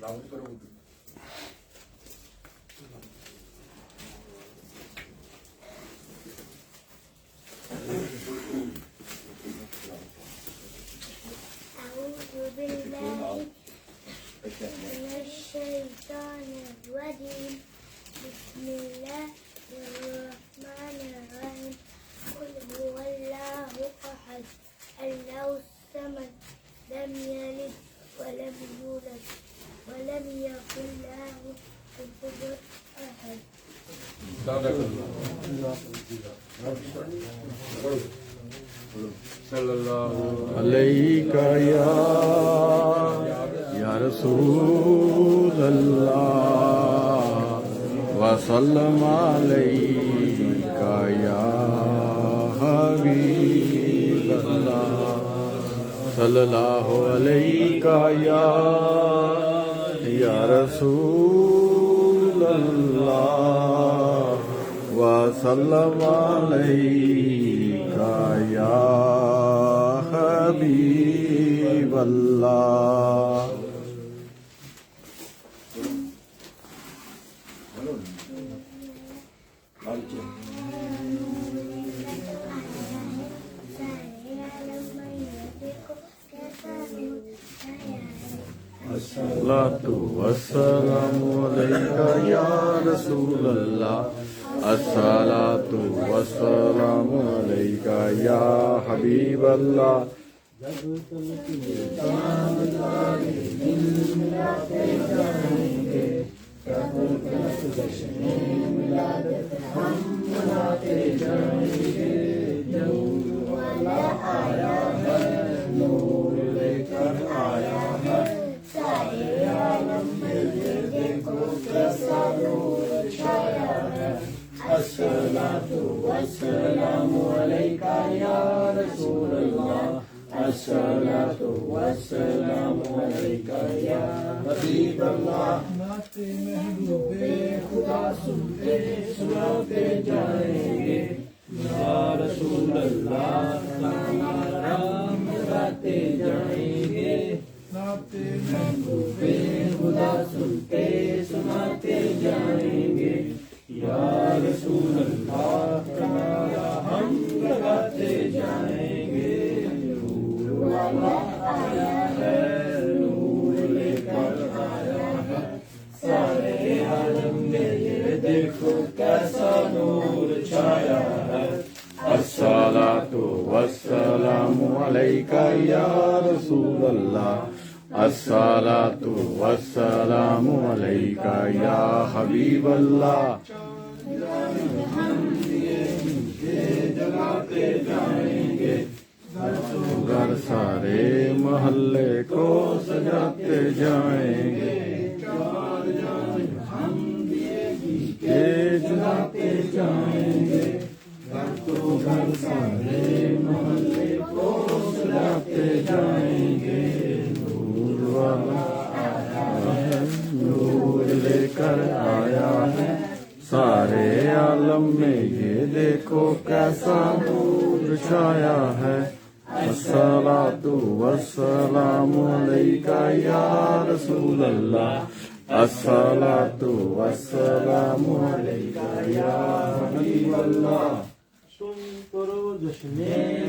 بالله من الشيطان الرجيم بسم الله الرحمن الرحيم قل هو الله أحد الله الصمد لم يلد ولم يولد ولم يكن له كفوا أحد. عليك يا رسول الله وسلم عليك يا حبيب الله صلى الله عليك يا رسول الله وسلم عليك يا حبيب الله. الصلاة والسلام عليك يا رسول الله الصلاة والسلام عليك يا حبيب الله. الصلاة والسلام عليك يا رسول الله الصلاة والسلام عليك يا حبيب الله. نعت محبوب خدا سنتے سناتے جائیں گے یا رسول اللہ ہمارا گاتے جائیں گے. نعت محبوب خدا سنتے سناتے جائیں گے یا رسول اللہ تمہارا ہم لگاتے جائیں گے. نور والا آیا ہے نور لے کر آیا ہے سارے عالم میں یہ دیکھو کیسا نور چھایا ہے. الصلاة والسلام عليك يا رسول الله الصلاة والسلام عليك يا حبيب الله. جلاتے جائیں گے گھر سارے محلے کو سجاتے جائیں گے. چار جان ہم دیے کے جلاتے جائیں گے گھر تو گھر سارے محلے کو سجاتے جائیں گے. نور والا آیا ہے نور لے کر آیا ہے سارے عالم میں یہ دیکھو کیسا نور چھایا ہے. الصلاة والسلام عليك يا رسول الله الصلاة والسلام عليك يا حبيب الله. تم کرو جشن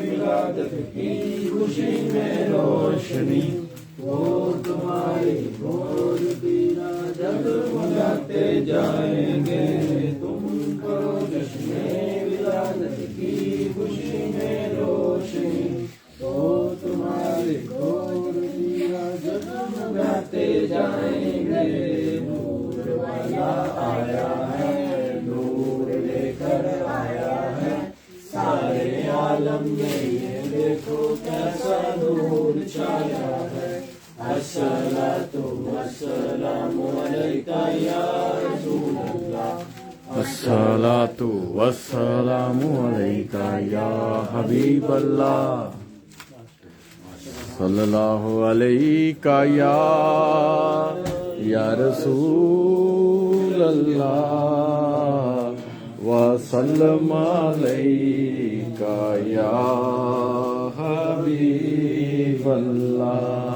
ولادت کی خوشی میں روشنی وہ تمہاری گود پینا جگمگاتے جائیں گے. تم کرو جشن ولادت کی خوشی میں روشنی وہ تمہاری گود پینا جگمگاتے جائیں گے. نور والا آیا ہے نور لے کر آیا ہے سارے عالم میں یہ دیکھو کیسا نور چھایا ہے. الصلاة والسلام عليك يا رسول الله الصلاة والسلام عليك يا حبيب الله صلى الله عليك يا رسول الله وسلم عليك يا حبيب الله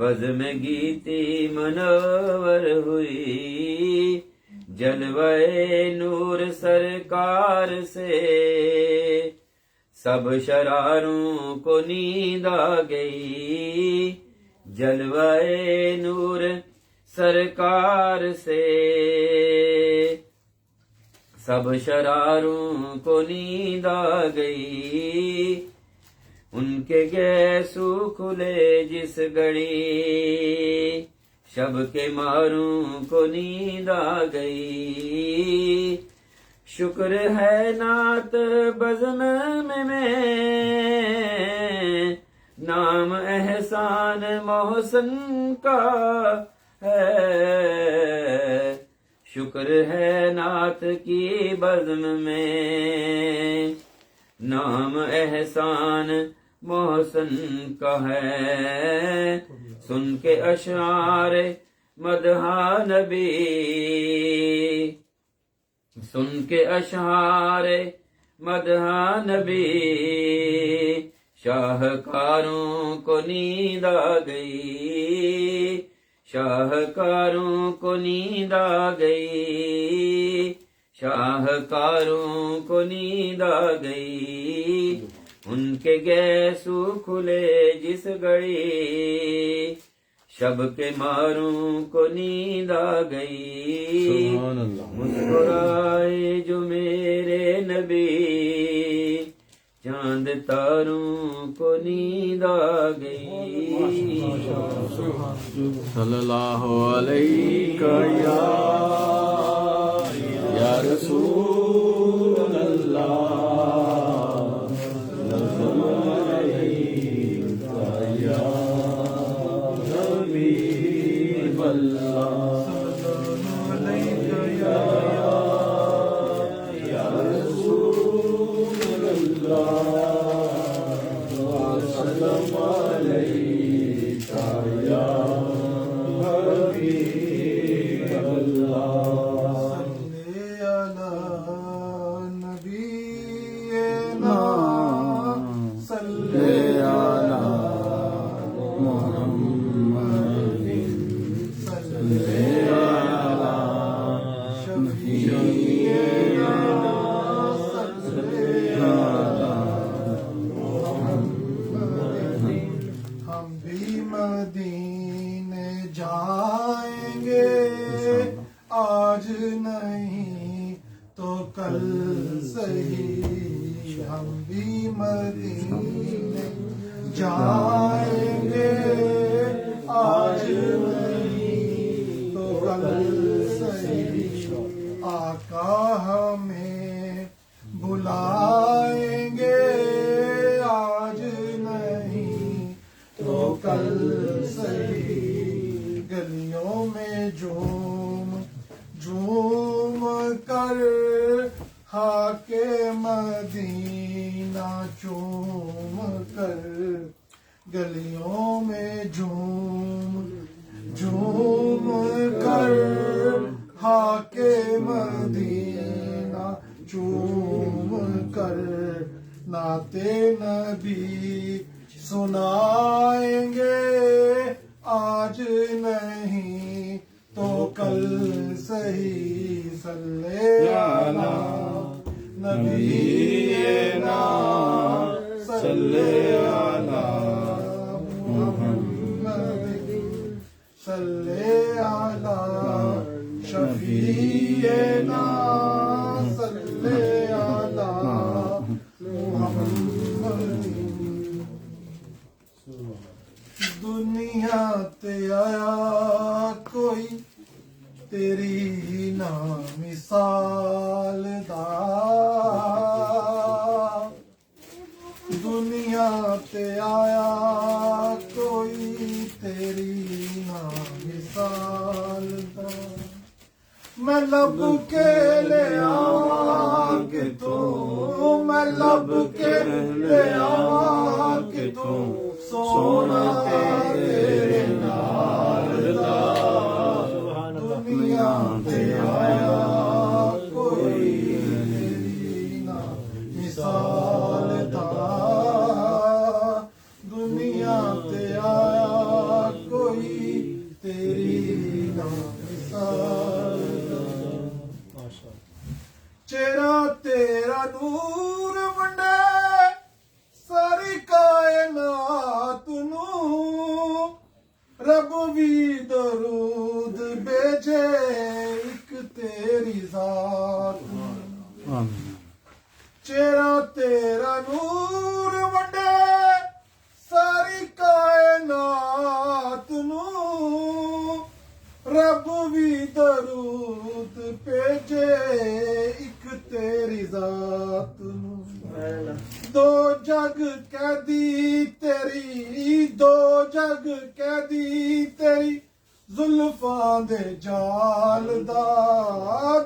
بزم گیتی منور ہوئی جلوے نور سرکار سے سب شراروں کو نیند آ گئی جلوے نور سرکار سے سب شراروں کو نیند آ گئی ان کے گیسو کھلے جس گھڑی شب کے ماروں کو نیند آ گئی شکر ہے نعت بزم میں نام احسان محسن کا ہے شکر ہے نعت کی بزم میں نام احسان محسن کا ہے سن کے اشعار مدحا نبی سن کے اشعار مدحا نبی شاہکاروں کو نیند آ گئی شاہکاروں کو نیند آ گئی شاہکاروں کو نیند آ گئی ان کے گیسو کھلے جس گھڑی شب کے ماروں کو نیند آ گئی مسکرائے جو میرے نبی چاند تاروں کو نیند آ گئی صلی اللہ علیہ یا رسول اللہ گلیوں میں جھوم کر ہاکے مدینہ چوم کر نعت نبی سنائیں گے آج نہیں تو کل صحیح صلی علی نبینا صلی علی محمد صلی علی شفیعنا صلی علی محمد دنیا تے آیا کوئی تیری نا مثال دا دنیا تے آیا کوئی تیری نا مثال دا میں لب کے لے آواں کہ تو میں لب کے لے آواں کہ تو سونا تیرے نال دا دنیا تے آیا کوئی تیری نا مثال دا دنیا تے آیا کوئی کوئی تیری نہ مثال چہرہ تیرا نور ونڈے ساری کائنات نو رب بھی درود بھیجے ایک تیری ذات نو چہرہ تیرا نور ونڈے ساری کائنات نو رب بھی درود بھیجے ایک تیری ذات نو دو جگ قیدی تیری دو جگ قیدی تیری زلفاں دے جال دا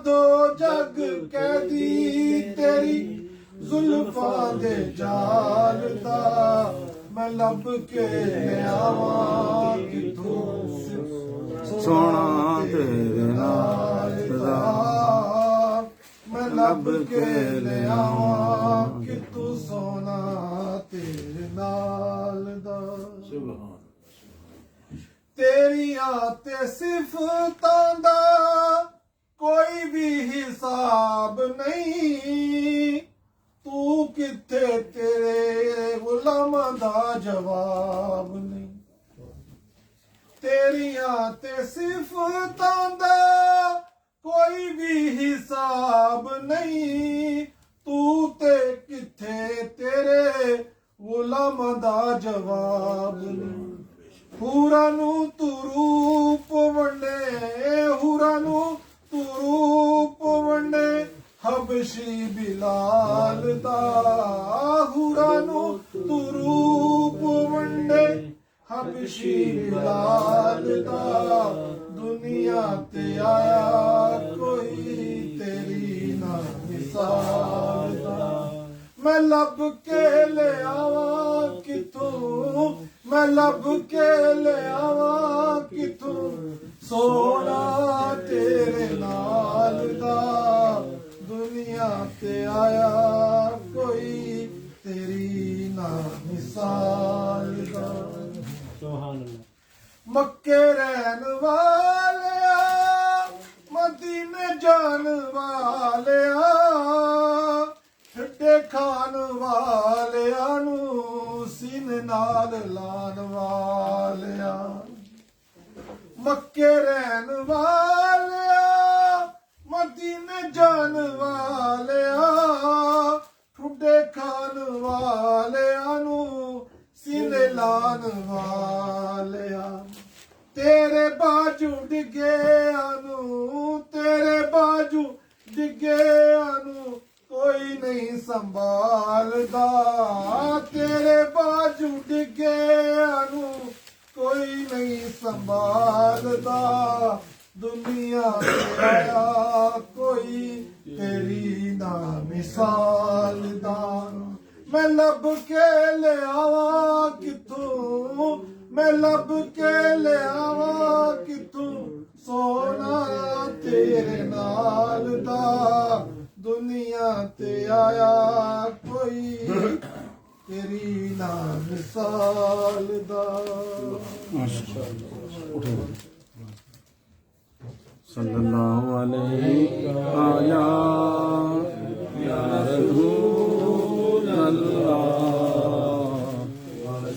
دو جگ قیدی تیری زلفاں دے جال دا میں لب کے لے آواں کتھوں سونا تیرے نال دا میں لب کے لے آواں کتھوں سونا تیرے نال دا تیریاں تے صفتاں دا کوئی بھی حساب نہیں تو کتھے تیرے غلاماں دا جواب نہیں تیریاں تے صفتاں دا کوئی بھی حساب نہیں تو تے کتھے تیرے غلاماں دا جواب نہیں حوراں نو تو روپ ونڈے حوراں نو تو روپ ونڈے حبشی بلال دا حوراں نو تو روپ ونڈے حبشی بلال دا دنیا تے آیا کوئی تیری نہ مثال دا میں لب کے لے آواں کتھوں میں لب کے لے آواں کتھوں سونا تیرے نال دا دنیا تے آیا کوئی تیری نہ مثال دا مکے رہن والیا مدینے جان والیا ٹھڈے کھان والیاں نو سینے نال لان والیا مکے رہن والیا مدینے جان والیا ٹھڈے کھان والیاں نو سینے لان والیا تیرے باجو ڈگے آنو تیرے باجو ڈگے آنو کوئی نہیں سنبھالدا تیرے باجو ڈگے آنو کوئی نہیں سنبھالدا دنیا تے آیا کوئی تیری نہ مثال دا میں لب کے لے آواں کتھوں میں لب کے لے آواں کتھوں سونا تیرے نال دا دنیا تے آیا کوئی تیری نہ مثال دا صلی اللہ علیہ آیا یا رسول اللہ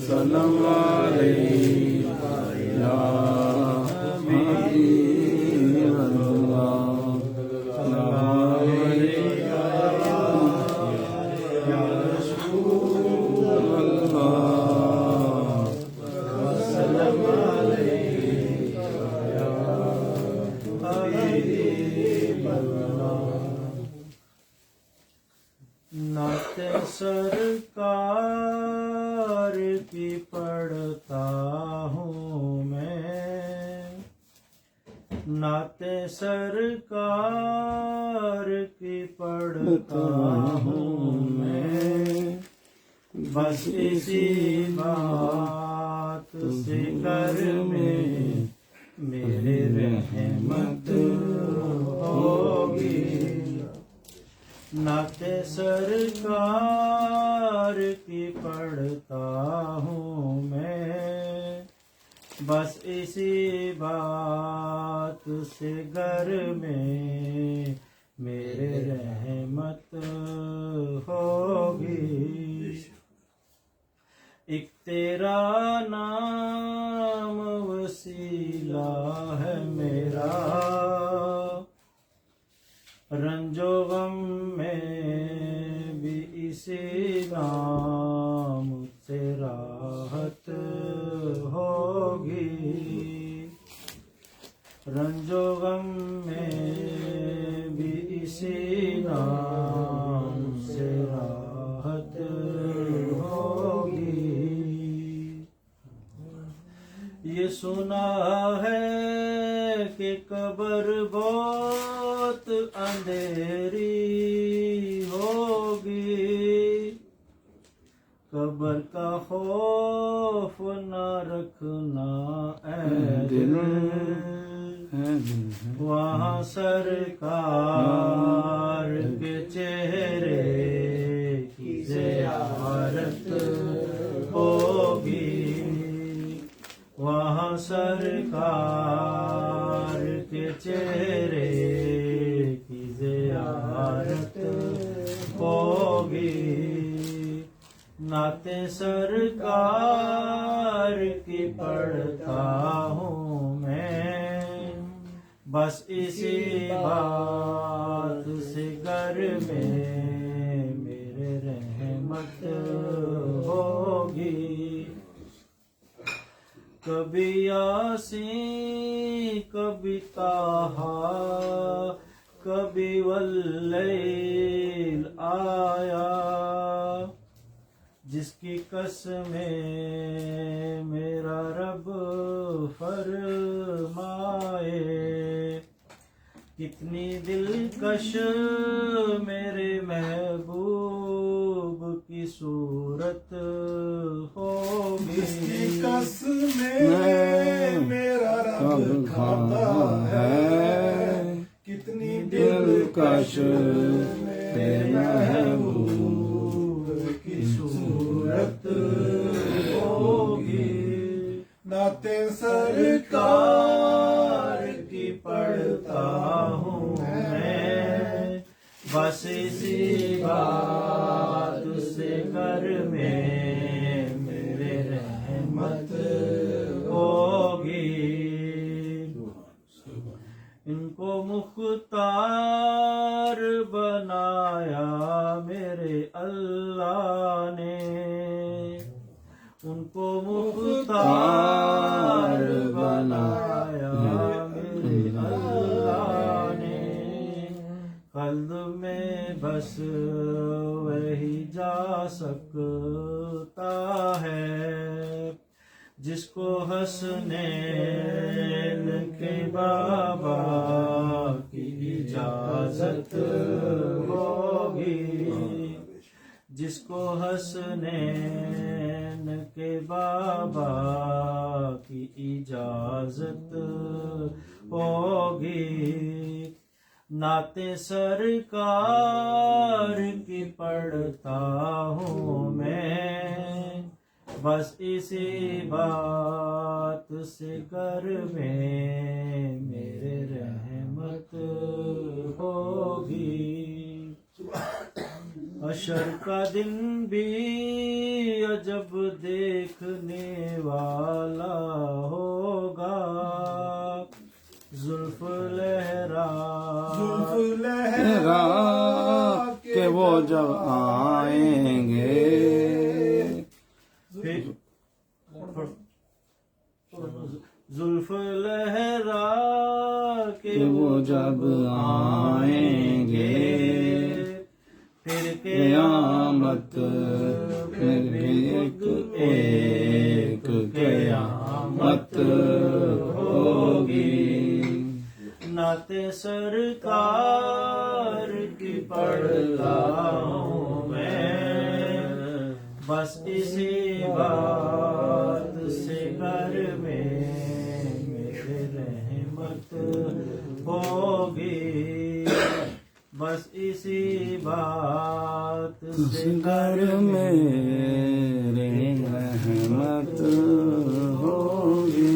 سلام علیہ یا حبیب اللہ سلام علیہ یا رسول اللہ سلام علیہ یا حبیب اللہ نعت سرکار کی پڑھتا ہوں میں نعت سرکار کی پڑھتا ہوں میں بس اسی بات سے کر میں میرے رحمت ہوگی نعت سرکار کی پڑھتا ہوں میں بس اسی بات سے گھر میں میرے رحمت ہوگی. ایک تیرا نام وسیلہ ہے میرا، رنج و غم میں بھی اسی نام سے راحت ہوگی. رنج و غم میں بھی اسی نام سے راحت ہوگی. یہ سنا ہے کہ قبر بہت اندھیری ہوگی، قبر کا خوف نہ رکھنا اے دل، وہاں سرکار کے چہرے کی زیارت ہوگی. وہاں سرکار کے چہرے کی زیارت ہوگی. نعتیں سرکار کی پڑھتا ہوں میں، بس اسی بات سے گھر میں میرے رحمت ہوگی. کبھی یاسین کبھی طٰہٰ کبھی واللیل آیا، جس کی قسمیں میرا رب فرمائے. کتنی دلکش میرے محبوب کی صورت ہوگی. قسمیں میرا رب کھاتا ہے، کتنی دلکش میرے محبوب کی صورت ہوگی. نعتیں سرکار کی پڑھتا ہوں میں، بس اسی بات سے گھر میں میرے رحمت ہوگی. ان کو مختار بنایا میرے اللہ نے، ان کو مختار بنایا میرے اللہ نے. قلب میں بس وہی جا سکتا ہے جس کو حسنین کے بابا کی اجازت ہوگی، جس کو حسنین کے بابا کی اجازت ہوگی. نعتیں سرکار کی پڑھتا ہوں میں، بس اسی بات سے گھر میں میرے رحمت ہوگی. حشر کا دن بھی عجب دیکھنے والا ہوگا، زلف لہرا کہ وہ جب آئیں گے، زلف لہرا کہ وہ جب آئیں گے، پھر قیامت میں ایک قیامت ہوگی. نعتیں سرکار کی پڑھتا ہوں میں، بس اسی بات سے گھر میں میرے رحمت ہوگی. بس اسی بات سے گھر میں رحمت ہوگی.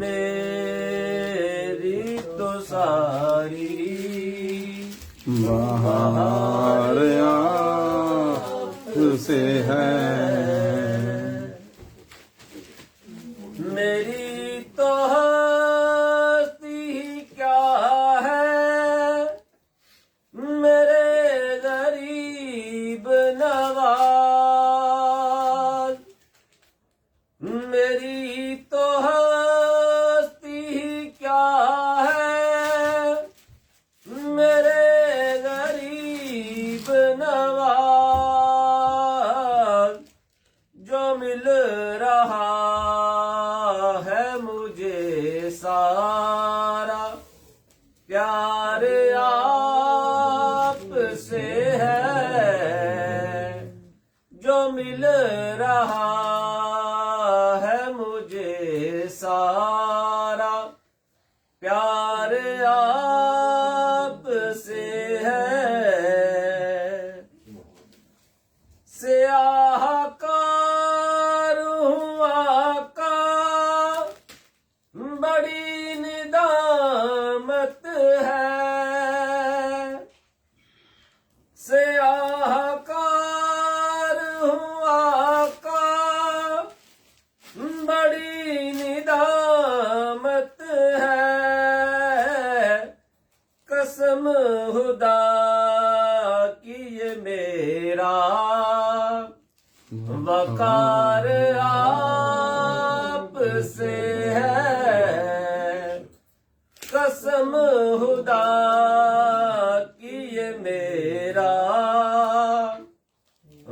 میری تو ساری بہار آپ سے ہے میری تو ہستی کیا ہے میرے غریب نواز میری تو ہستی کیا ہے میرے غریب نواز جو مل رہا ہے مجھے سارا پیار آپ سے ہے جو مل رہا ہے مجھے سارا پیار آپ سے ہے سیاہ کار ہوں آقا بڑی ندامت ہے سیاہ کار ہوں آقا بڑی ندامت ہے قسم خدا کی یہ میرا وقار آپ سے ہے قسم خدا کی یہ میرا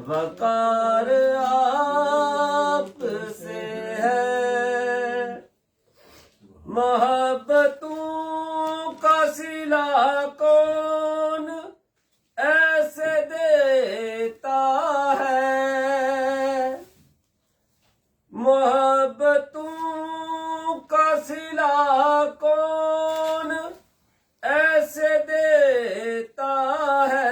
وقار آپ سے ہے محبتوں کا صلہ کون ایسے دیتا ہے محبتوں کا صلہ کون ایسے دیتا ہے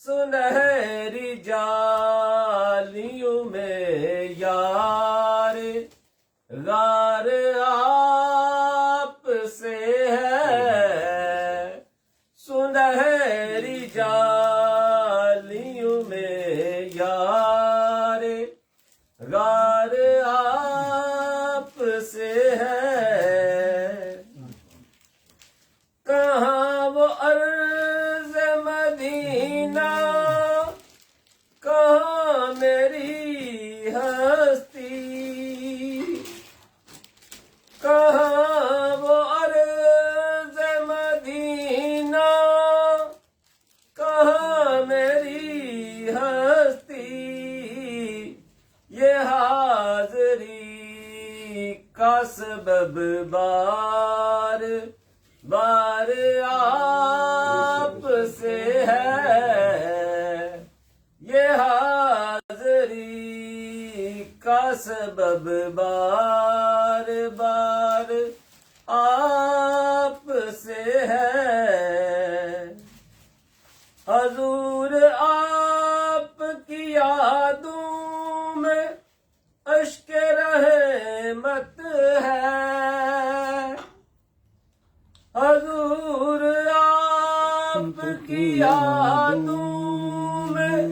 سنہری جالیوں میں یار غار آپ سے ہے سنہری جالیوں میں یار غار آپ سے ہے کہاں وہ عرض مدینہ کہاں میری ہستی کہاں وہ عرض مدینہ کہاں میری ہستی یہ حاضری کا سبب بار بار آپ سے ہے یہ حاضری کا سبب بار بار آپ سے ہے حضور آپ کی یادوں میں اشک رحمت ہے حضور آپ کی یادوں میں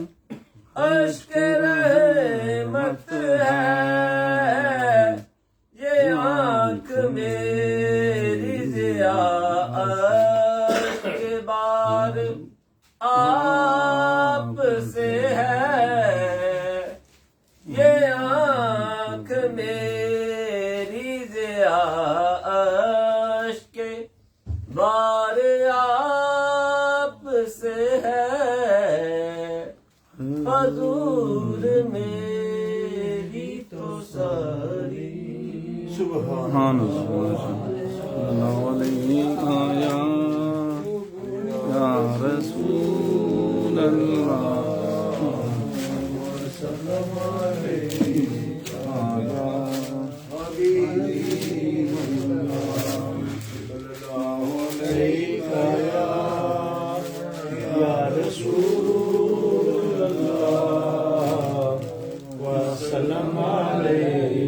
اشک رحمت ہے یہ آنکھ میری ضیاء کے بار آپ سے ہے یہ آنکھ میری ضیاء کے بار آپ سے ہے حضور میری تو ساری سبحان اللہ علیکہ یا رسول اللہ وسلم علیہ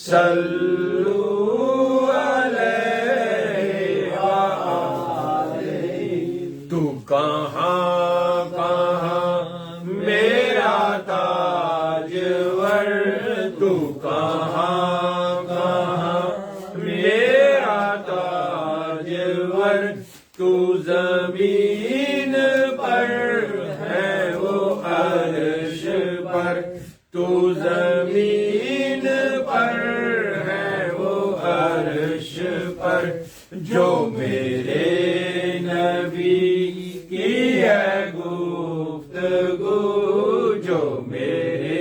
صلو علیہ وآلہ تو کہاں کہاں میرا تاجور تو کہاں کہاں میرا تاجور تو زمین پر ہے وہ عرش پر تو زمین پر ہے وہ عرش پر جو میرے نبی کی ہے گفتگو جو میرے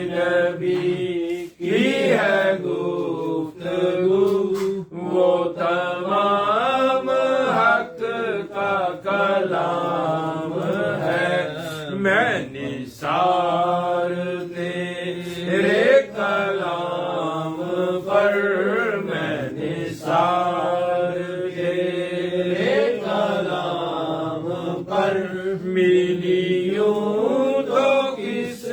نبی کی ہے گفتگو وہ تمام حق کا کلام ہے میں نثار تیرے کلام پر میں نثار تیرے کلام پر ملی یوں تو کس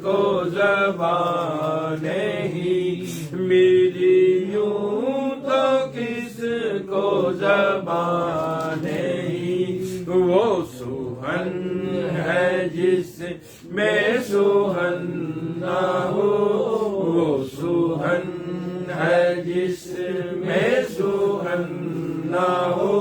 کو زبان نہیں ملی یوں تو کس کو زبان نہیں وہ سوہن ہے جس میں سوہن نہ ہو وہ سوہن ہے جس میں سوہن نہ ہو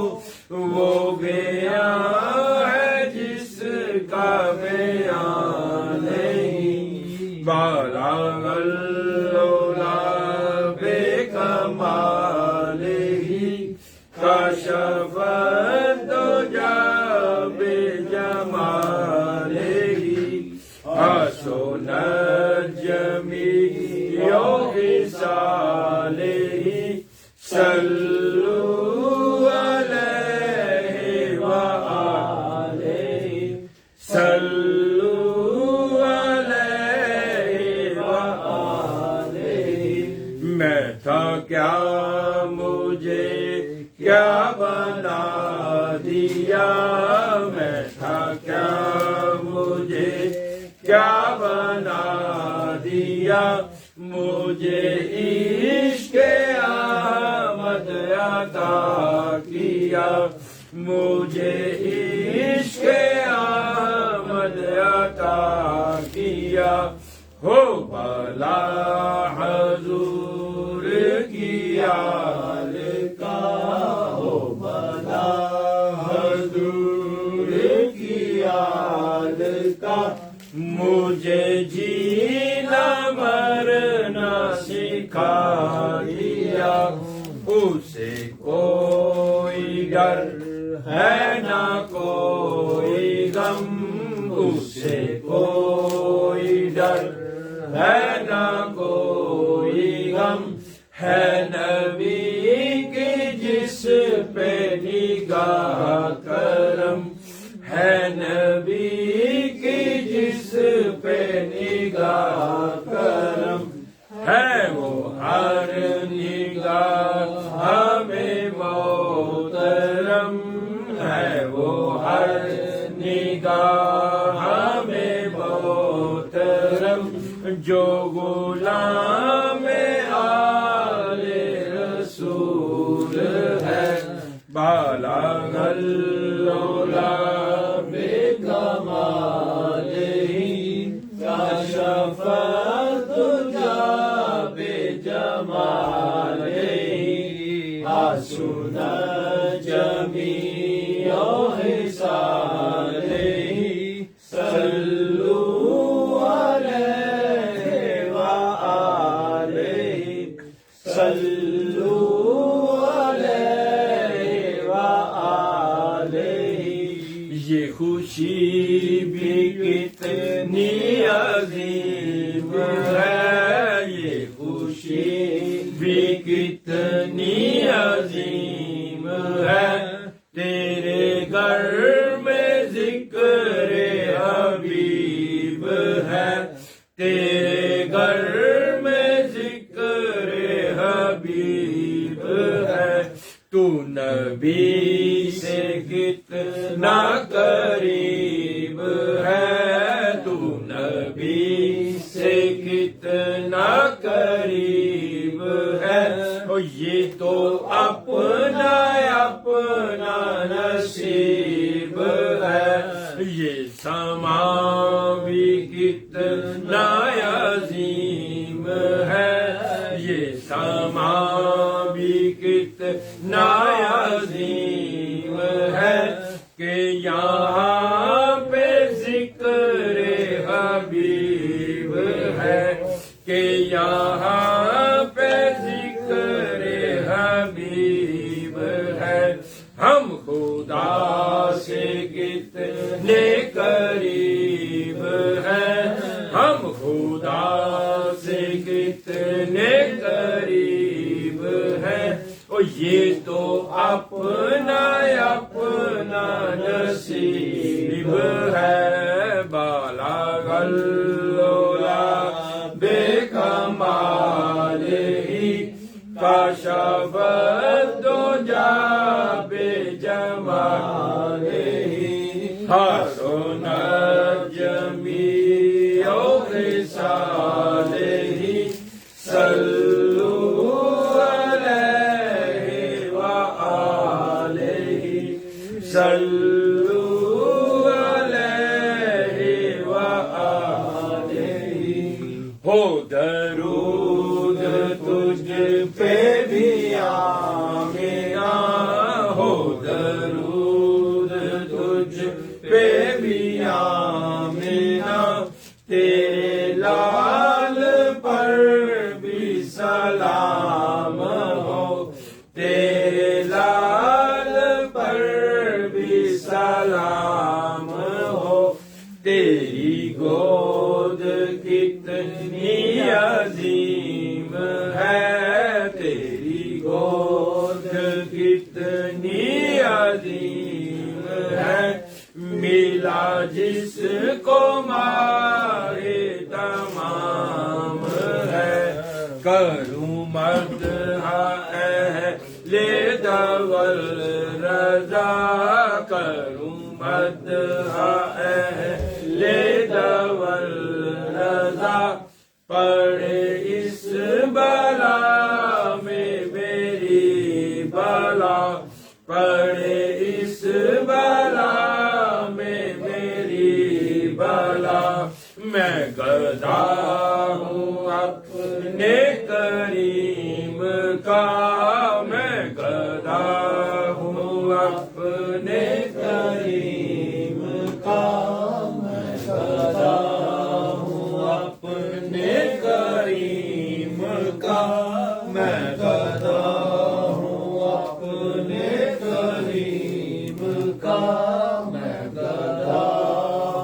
وہ بیان ہے جس کا بیان نہیں بالغ العلا بے کمال ہی کشف الدجا بے جمال ہی حسن الجمیع خصال ہی صلو علیہ وآلہ صلو علیہ وآلہ میں تھا کیا مجھے کیا بنا دیا میں تھا کیا مجھے کیا بنا دیا مجھے عشق احمد عطا کیا مجھے عشق احمد عطا کیا ہو بلا حضور کی آل کا ہو بلا حضور کی آل کا مجھے جینا مرنا سکھا دیا اسے کوئی ڈر ہے نہ کوئی غم اسے کوئی ڈر ہے نہ کوئی غم ہے نبی کی جس پہ نگاہ کرم ہے نبی کی جس پہ نگاہ کرم ہے وہ ہر نگاہ ہمیں محترم ہے وہ ہر نگاہ ہمیں محترم جو غلام آل رسول ہے بالغ العلا بے کمال ہی کشف الدجا بے جمال ہی حسن الجمیع خصال ہی صلو علیہ وآلہ صلو علیہ وآلہ یہ خوشی بھی کتنی عظیم ہے یہ خوشی بھی کتنی عظیم ہے تیرے گھر میں ذکر حبیب ہے تیرے گھر میں ذکر حبیب ہے تو نبی سے کتنا قریب ہے تو نبی سے کتنا قریب یہ تو اپنا اپنا نصیب ہے، یہ سما بھی کتنا عظیم ہے، یہ سما بھی کتنا عظیم ہے کہ یہاں پہ ذکر حبیب ہے، کہ یہاں پہ ذکر حبیب ہے۔ ہم خدا سے کتنے قریب ہیں، ہم خدا سے کتنے قریب ہیں، اور یہ تو اپنا اپنا نصیب ہے۔ بالا غلولا بے کمال ہی کاشف الدجا بے جمال ہی، ہر نجمی و خصال ہی صلو علیہ وآلہ صلو علیہ وآلہ۔ ہو درود تجھ پہ بھی آمینہ، ہو درود تجھ پہ بھی آمینہ، تیرے لال پر بھی سلام ہو، تیرے لال پر بھی سلام ہو، تیری گود کتنی عظیم ہے، تیری گود کتنی عظیم ہے، ملا جس کو ماہ تمام ہے، کروں مدح اہل دول رضا، کروں مدح اہل دول رضا، پڑے اس بلا میں میری بلا، پڑے اس بلا میں میری بلا، میں گدا ہوں اپنے کریم کا، میں گدا ہوں اپنے کریم کا، میں گدا ہوں اپنے کریم کا، میں گدا ہوں اپنے کریم کا، میں گدا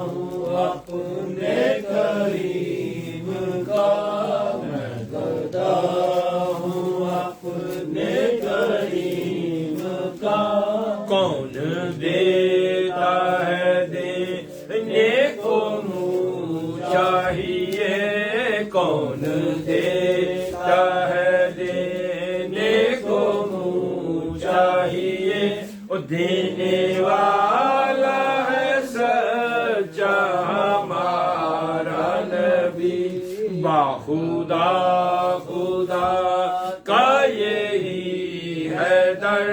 ہوں اپنے کریم کا، میں گدا ہوں اپنے کریم کا۔ کون دیتا ہے دینے کو منہ چاہیے، کون دیتا ہے دینے کو منہ چاہیے، اور دینے والا ہے سچا ہمارا نبی، باخدا خدا کا یہی ہے در،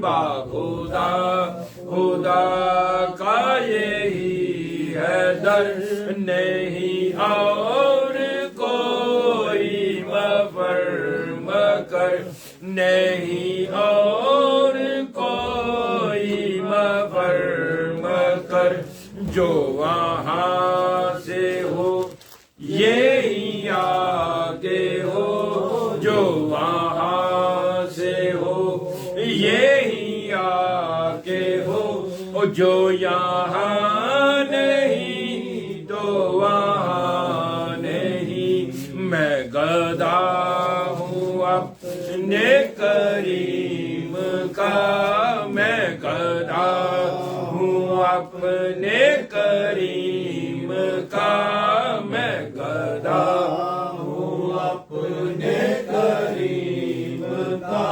باخدا خدا کا یہی ہے در، نہیں اور کوئی مفر مکر، نہیں اور کوئی مفر مکر، جو وہاں سے ہو یہی آگے ہو، جو وہاں سے ہو یہی آگے ہو، اور جو یہاں نہیں تو وہاں نہیں، میں گدا ہوں اپنے کریم کا، میں گدا ہوں اپنے کریم کا، میں گدا ہوں اپنے کریم کا،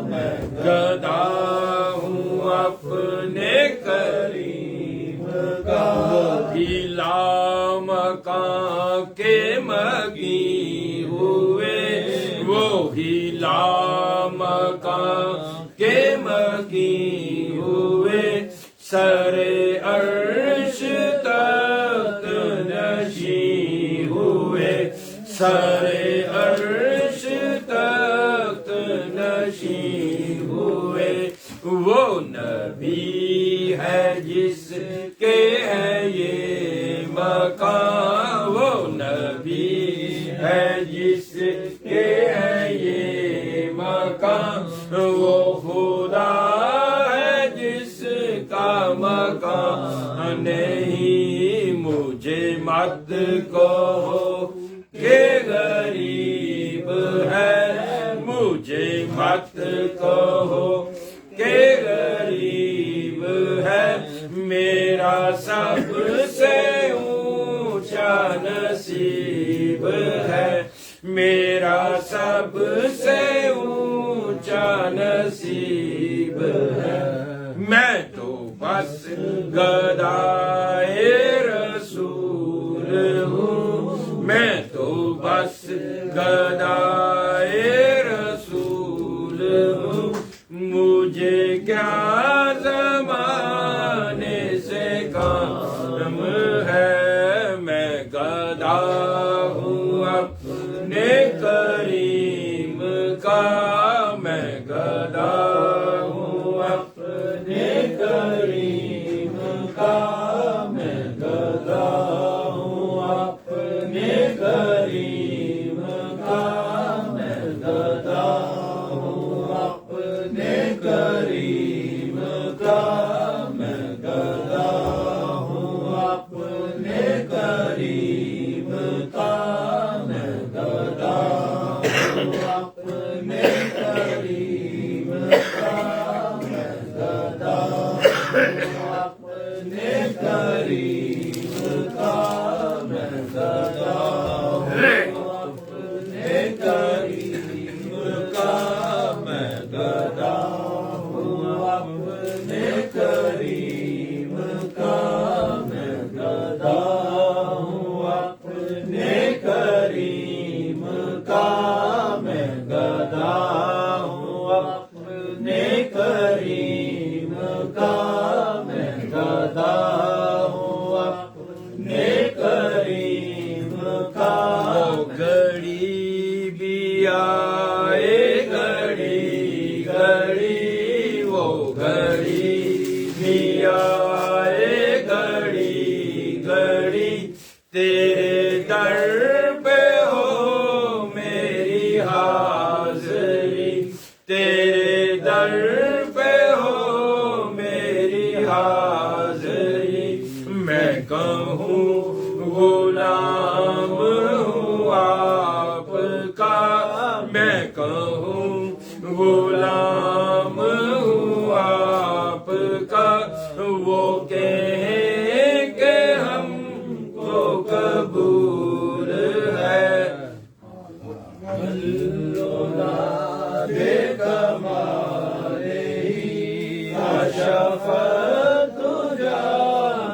میں گدا ہوں اپنے کریم کا۔ وہ بھی لامکاں کے مگی ہوئے، وہ وہی لامکان کے مکی ہوئے سر عرش تخت نشین ہوئے سر عرش تخت نشین ہوئے وہ نبی ہے جس کے ہے یہ مقام وہ نبی ہے جس کے ہے یہ مقام وہ خدا ہے جس کا مقام نہیں مجھے مت کہو کہ غریب ہے مجھے مت کہو کہ غریب ہے میرا سب سے اونچا نصیب ہے میرا سب سے اونچا نصیب ہے میں تو بس گدائے رسول ہوں میں تو بس گدائے رسول ہوں مجھے کیا زمانے سے کام ہے میں گدا ہوں اپنے کریم کا میں گدا ہوں اپنے کریم کا میں گدا ہوں اپنے کریم کا میں گدا ہوں اپنے کریم کا میں گدا ہوں اپنے کریم کا میں گدا ہوں اپنے کریم کا میں گدا ہوں اپنے کریم کا میں گدا ہوں اپنے کریم کا میں گدا ہوں اپنے کریم کا میں گدا ہوں اپنے کریم کا میں گدا ہوں اپنے کریم کا میں گدا ہوں اپنے کریم کا گھڑی بھی آئے گھڑی گھڑی وہ گھڑی بھی آئے گھڑی گھڑی تیرے در پہ ہو میری حاضری تیرے در پہ ہو میری حاضری میں کہوں غلام ہوں آپ کا میں کہوں غلام ہوں آپ کا وہ کہیں کہ ہم کو قبول ہے شفت جا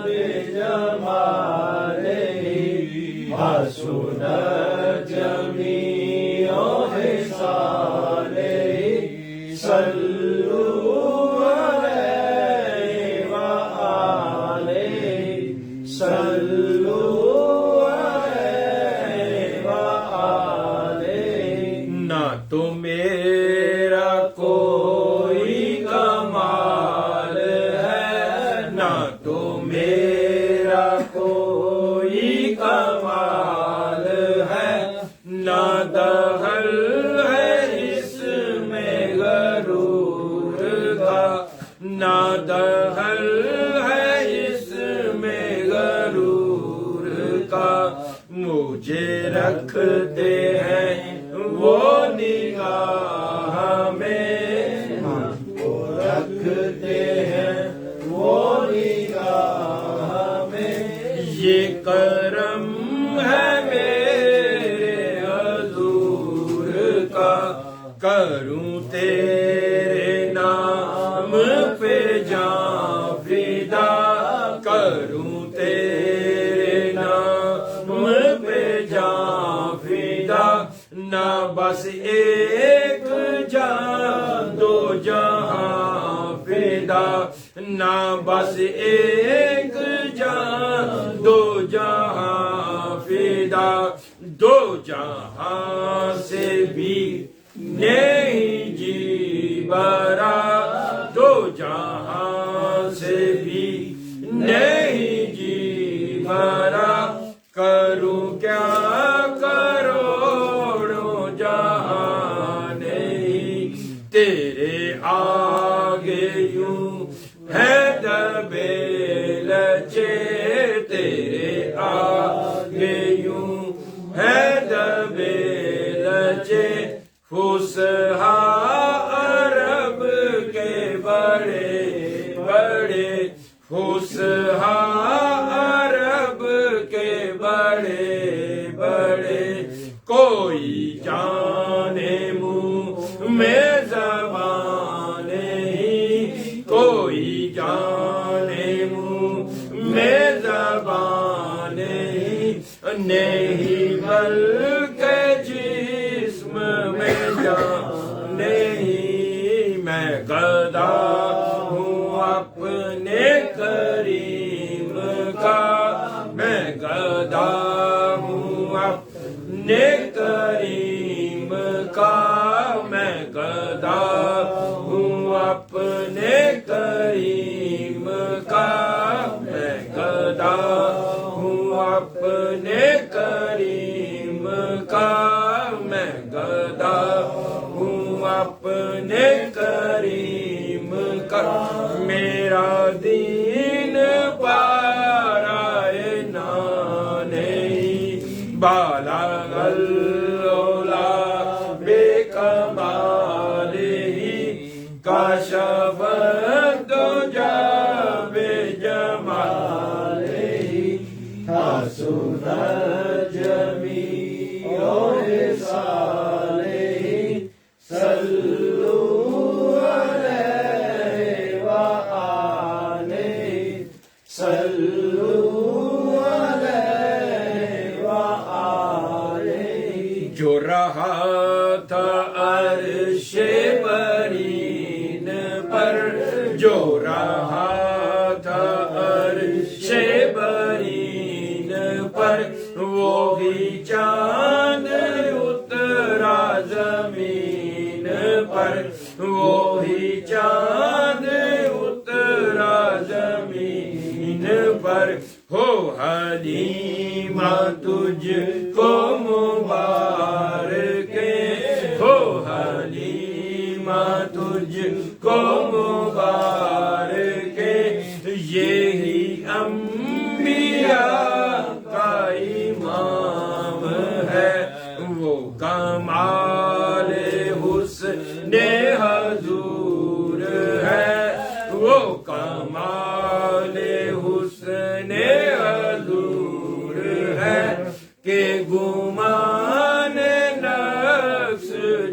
بے جمالہ حسن جمیع خصالہ صلوا علیہ وآلہ صلوا علیہ وآلہ نہ تو میرا کوئی کمال ہے نہ تو میرا کوئی کمال ہے نہ دخل ہے اس میں غرور کا نہ دخل ہے اس میں غرور کا مجھے رکھتے ہیں وہ نگاہ میں وہ رکھتے ہیں وہ نگاہ میں یہ کرم ہے میرے حضور کا کروں تیرے نام پہ جاں فدا کروں تیرے نام پہ جاں فدا نہ بس نہ بس ایک جان دو جہاں فدا، دو جہاں سے بھی نہیں جی برا، دو جہاں سے بھی نہیں جی برا، کروں کیا کروڑوں جہاں نہیں، تیرے آگے یوں ہے دبے لچے، تیرے آگے یوں ہے دبے لچے، فسحا عرب کے بڑے بڑے، فسحا عرب کے بڑے بڑے، کوئی جانے منہ میں زبان نہیں، کوئی جانے منہ میں زبان نہیں، بلکہ جسم میں جان نہیں، میں گدا ہوں اپنے کریم کا، میں گدا ہوں اپنے کریم کا، میں گدا ہوں اپنے کریم کا، میں گدا ہوں اپنے کریم کا، میں گدا ہوں اپنے کریم کا، میرا دین پارائے نہیں، بالا غلولا بے کمال ہی، کاشف دجا بے جمال ہی، حسن جمیع صالح، صلو علیہ وآلہ، صلو علیہ وآلہ، جو رہا تھا عرش برین پر، جو رہا تھا عرش برین پر، وہی چاند اترا زمین پر، وہی چاند اترا زمین پر، ہو حلیمہ تجھ کو مبارک، ہو حلیمہ تجھ کو مبارک، یہی انبیاء کا امام ہے، وہ کمال حسن حضور ہے، وہ کمال حسن حضور ہے، کہ گمان نفس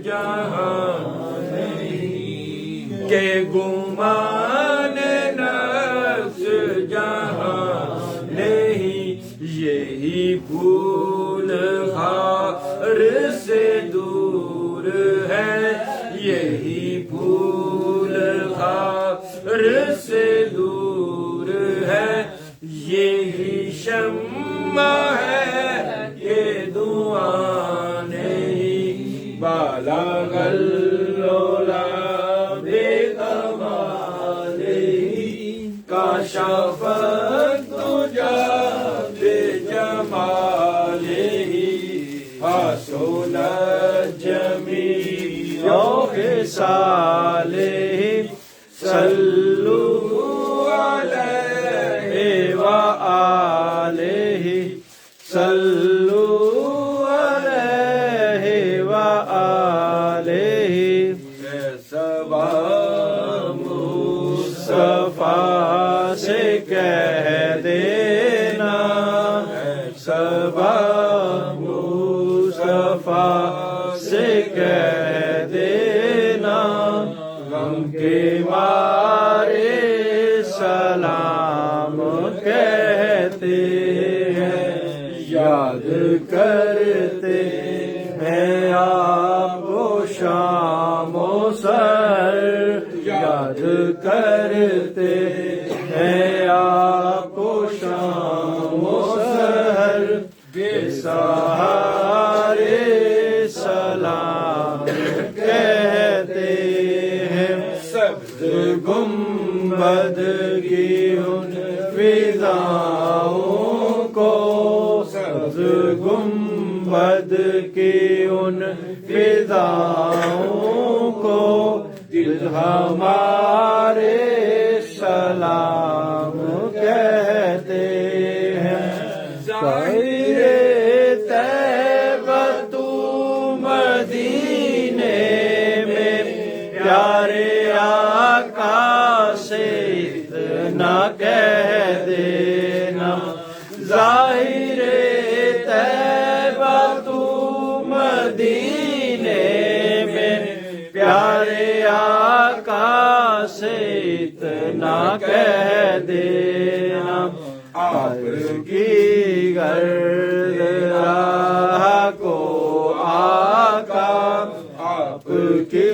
جہاں نہیں، کہ گمان نفس جہاں نہیں، یہی پھول خار سے دور ہے، یہی پھول خار سے دور ہے، یہی شمع ہے کہ دعا نہیں، بالا غلولا بے کمال ہی، کاشف دجا بے جمال ہی، حسن جمیع خصالہ، صلو علیہ وآلہ، صلو علیہ وآلہ، سبا مصطفیٰ سے کہہ دینا، سبا مصطفیٰ سے کہہ دینا، غم کے مارے سلام کہتے ہیں، یاد کرتے ہیں آپ و شام و سر، یاد کرتے کہتے ہیں سبز گنبد کی ان فضاؤں کو، سبز گنبد کی ان فضاؤں کو دل ہمارے سلام کہتے ہیں۔ ظاہر طیبہ تو مدینے میں پیارے آقا سے اتنا کہہ دینا، ظاہر طیبہ تو مدینے میں پیارے آقا سے اتنا کہہ دینا، آپ کی گرد راہ کو آقا، آپ کی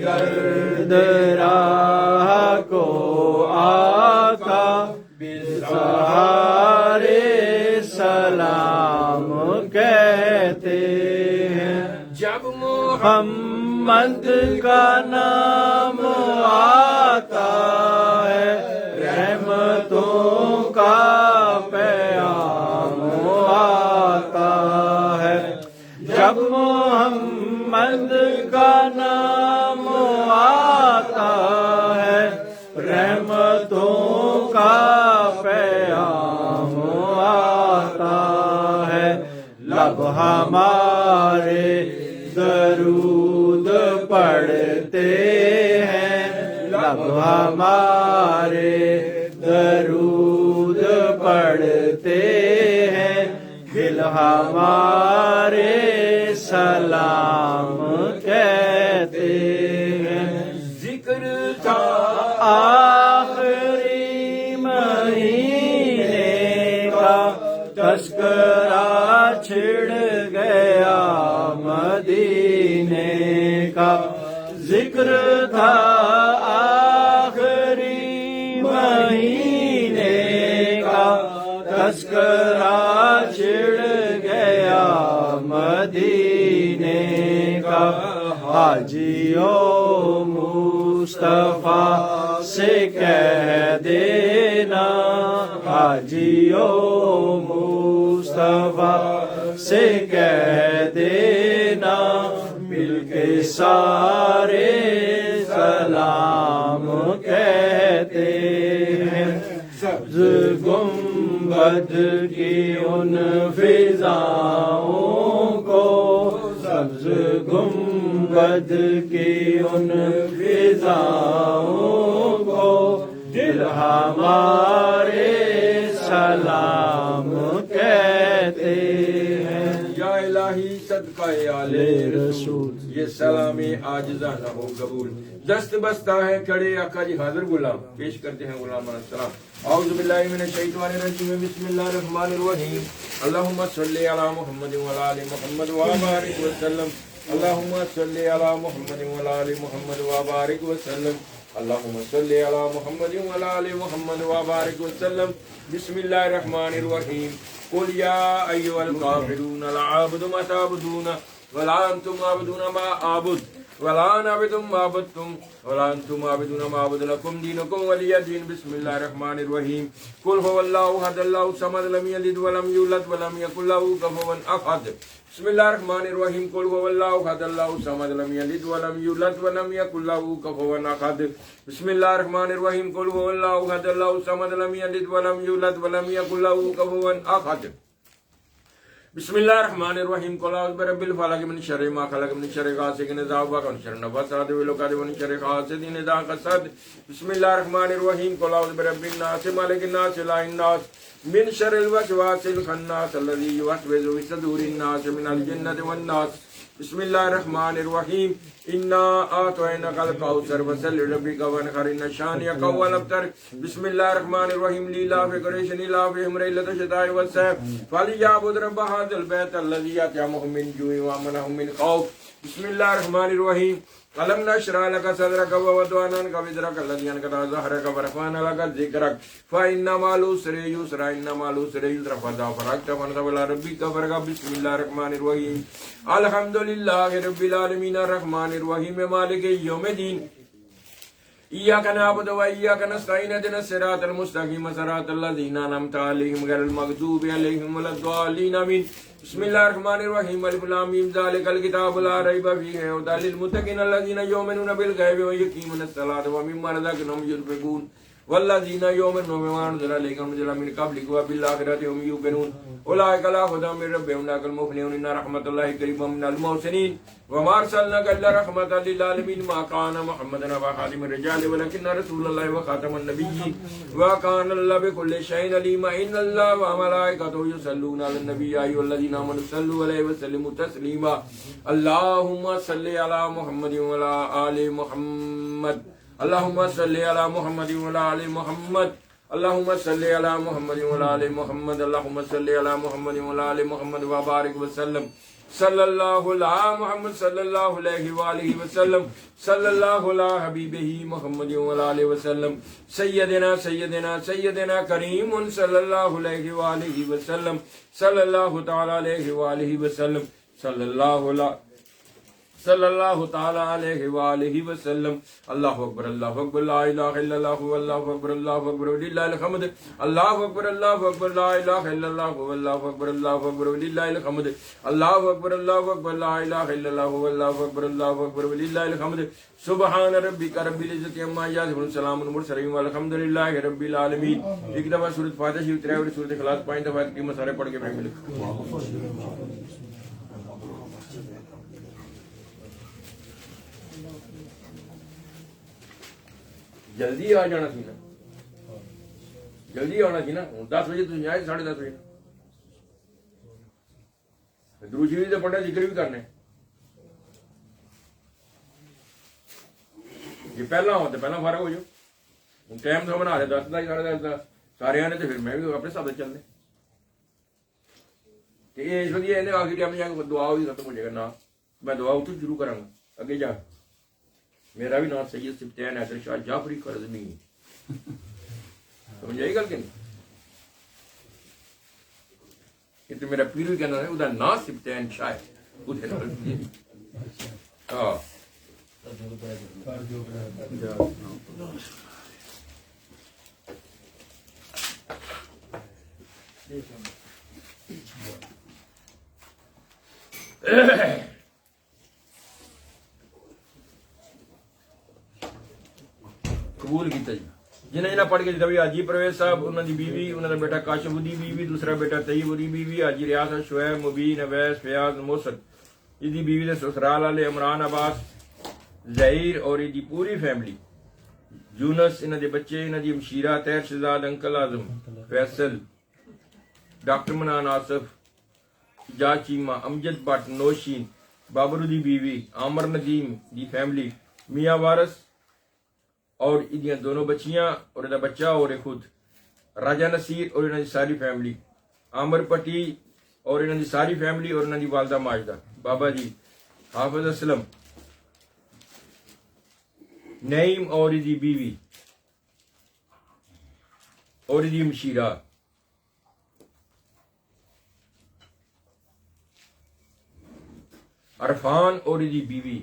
گرد راہ کو آقا بسہارے سلام کہتے ہیں۔ جب محمد کا نام آتا ہے رحمتوں کا پیام آتا ہے، جب محمد کا نام آتا ہے رحمتوں کا پیام آتا ہے، لب ہمارے درود پڑھتے ہیں، لب ہمارے درود پڑھتے ہیں، دل ہمارے سلام کہتے ہیں۔ ذکر تھا آخری مہینے کا، تذکرہ چھڑ گیا مدینے کا، ذکر تھا آخری مہینے کا، تذکرہ چھڑ گیا مدینے کا، حاجیوں مصطفیٰ سے کہہ دینا، حاجیوں مصطفیٰ سے کہہ دینا، مل کے سارے سلام کہتے ہیں۔ سبز گنبد کی ان فضاؤں کو، سبز گنبد کی ان فضاؤں کو دل ہمارے سلام کہتے ہیں۔ یا الہی صدقہ آلِ رسول، یہ سلامی عاجزانہ ہو قبول۔ دست بستہ ہے کھڑے آقا جی حاضر غلام، پیش کرتے ہیں غلامانہ السلام۔ اعوذ باللہ من الشیطان الرجیم، بسم اللہ الرحمن الرحیم۔ اللہم صلی علی محمد وعلی آل محمد وبارک وسلم، اللہم صلی علی محمد وعلی آل محمد وبارک وسلم، اللہم صلی علی محمد وعلی آل محمد وبارک وسلم۔ بسم اللہ الرحمن الرحیم۔ قل یا ایھا الکافرون لا اعبد ما تعبدون ولا انتم عابدون ما اعبد ولا انا عابد ما عبدتم ولا انتم عابدون ما اعبد لكم دینکم ولی دین۔ بسم اللہ الرحمن الرحیم۔ قل هو اللہ احد اللہ الصمد لم یلد ولم یولد ولم یکن له کفوا احد۔ بسم اللہ الرحمن الرحیم۔ قل هو اللہ احد اللہ الصمد لم یلد ولم یولد ولم یکن له کفوا احد۔ بسم اللہ الرحمن الرحیم۔ قل هو اللہ احد اللہ الصمد لم یلد ولم یولد ولم یکن له کفوا احد۔ بسم اللہ الرحمن الرحیم۔ قل اعوذ برب الفلق من شر ما خلق من شر غاسق اذا وقب من شر النفاثات في العقد من شر حاسد اذا حسد۔ بسم اللہ الرحمن الرحیم۔ قل اعوذ برب الناس مالک الناس اله الناس من شر الوسواس الخناس الذي يوسوس في صدور الناس من الجنة والناس۔ بسم اللہ الرحمن الرحیم۔ انا اعطیناک الکوثر فصل لربک وانحر ان شانئک هو الابتر۔ بسم اللہ الرحمن الرحیم۔ لإلاف قریش إیلافهم رحلة الشتاء والصيف فليعبدوا رب هذا البيت الذي أطعمهم من جوع وآمنهم من خوف۔ بسم اللہ الرحمن الرحیم۔ ألم نشرح لك صدرك ووضعنا عنك وزرك الذي أنقض ظهرك ورفعنا لك ذكرك فإن مع العسر يسرا إن مع العسر يسرا فإذا فرغت فانصب إلى ربك فارغب بسم الله الرحمن الرحيم الحمد لله رب العالمين الرحمن الرحيم مالك يوم الدين إياك نعبد وإياك نستعين اهدنا الصراط المستقيم صراط الذين أنعمت عليهم غير المغضوب عليهم ولا الضالين آمين بسم الله الرحمن الرحيم الف لام میم ذلك الكتاب لا ريب فيه هدى للمتقين الذين يؤمنون بالغيب ويقيمون الصلاة ومما رزقناهم ينفقون والذين يؤمنون بما أنزل إليك وأنزل من قبلك وبالآخرة هم يوقنون أولئك على هدى من ربهم أولئك المفلحون إن رحمة الله قريب من المحسنين وما أرسلناك إلا رحمة للعالمين ما كان محمد أبا خاتم الرجال ولكن رسول الله وخاتم النبيين وكان الله بكل شيء عليما إن الله وملائكته يصلون على النبي يا أيها الذين آمنوا صلوا عليه وسلموا تسليما اللهم صل على محمد وعلى آل محمد اللهم صل على محمد وعلى آل محمد اللهم صل على محمد وعلى آل محمد اللهم صل على محمد وعلى آل محمد وبارك وسلم صلى الله على محمد صلى الله عليه وآله وسلم صلى الله على حبيبه محمد وعلى آله وسلم سيدنا سيدنا سيدنا كريم صلى الله عليه وآله وسلم صلى الله تعالى عليه وآله وسلم صلى الله تعالى عليه وآله وسلم الله أكبر لا إله إلا الله والله أكبر ولله الحمد الله أكبر لا إله إلا الله والله أكبر ولله الحمد الله أكبر لا إله إلا الله والله أكبر ولله الحمد سبحان ربك رب العزة عما يصفون سلام المرسلين والحمد لله رب العالمين ایک دفعہ سورۃ فاتحہ شریف تلاوت اور سورۃ اخلاص 5 دفعہ کی مسارے پڑھ کے میں ملک جلدی آ جانا سی نا جلدی آنا سی نا 10 بجے تھی آئے 10:30 بجے درود شریف پڑھنا ذکر بھی کرنے یہ پہلا ہو تو پہلا فارغ ہو جاؤ ٹائم تو بنا دے 10 10:30 سارے آنے تو پھر میں بھی اپنے ساتھ چلنے کہ اس وجہ یہ آخری ٹائم جا کے دعا بھی ختم ہو جائے گا نا میں دعا اتو شروع کروں گا اگے جا میرا بھی نام سید سبطین حیدر شاہ جعفری قرضمی سمجھ آئی گل کہ نہیں یہ تو میرا پیر بھی کہنا ہے ادھر نام سبطین شاہ ہاں قبول کیتا جی جنہیں جنہیں پڑھ کے جی حاجی پرویز صاحب انہوں دی بیوی انہوں دا بیٹا کاشف دی بیوی دوسرا بیٹا طیب دی بیوی حاجی ریاض شعیب مبین اویس فیاض محسن یہ دی بیوی دے سسرال والے عمران عباس ظہیر اور یہ دی پوری فیملی یونس انہوں دے بچے انہوں دی مشیرہ طاہر شہزاد انکل اعظم فیصل ڈاکٹر منان آصف جا چیمہ امجد بٹ نوشین بابر دی بیوی عامر ندیم دی فیملی میاں وارث اور یہ دونوں بچیاں اور یہ بچہ اور خود راجہ نصیر اور انہوں دی ساری فیملی عامر پٹی اور انہوں دی ساری فیملی اور انہوں دی والدہ ماجدہ بابا جی حافظ اسلم نعیم اور دی بیوی اور دی مشیرہ عرفان اور دی بیوی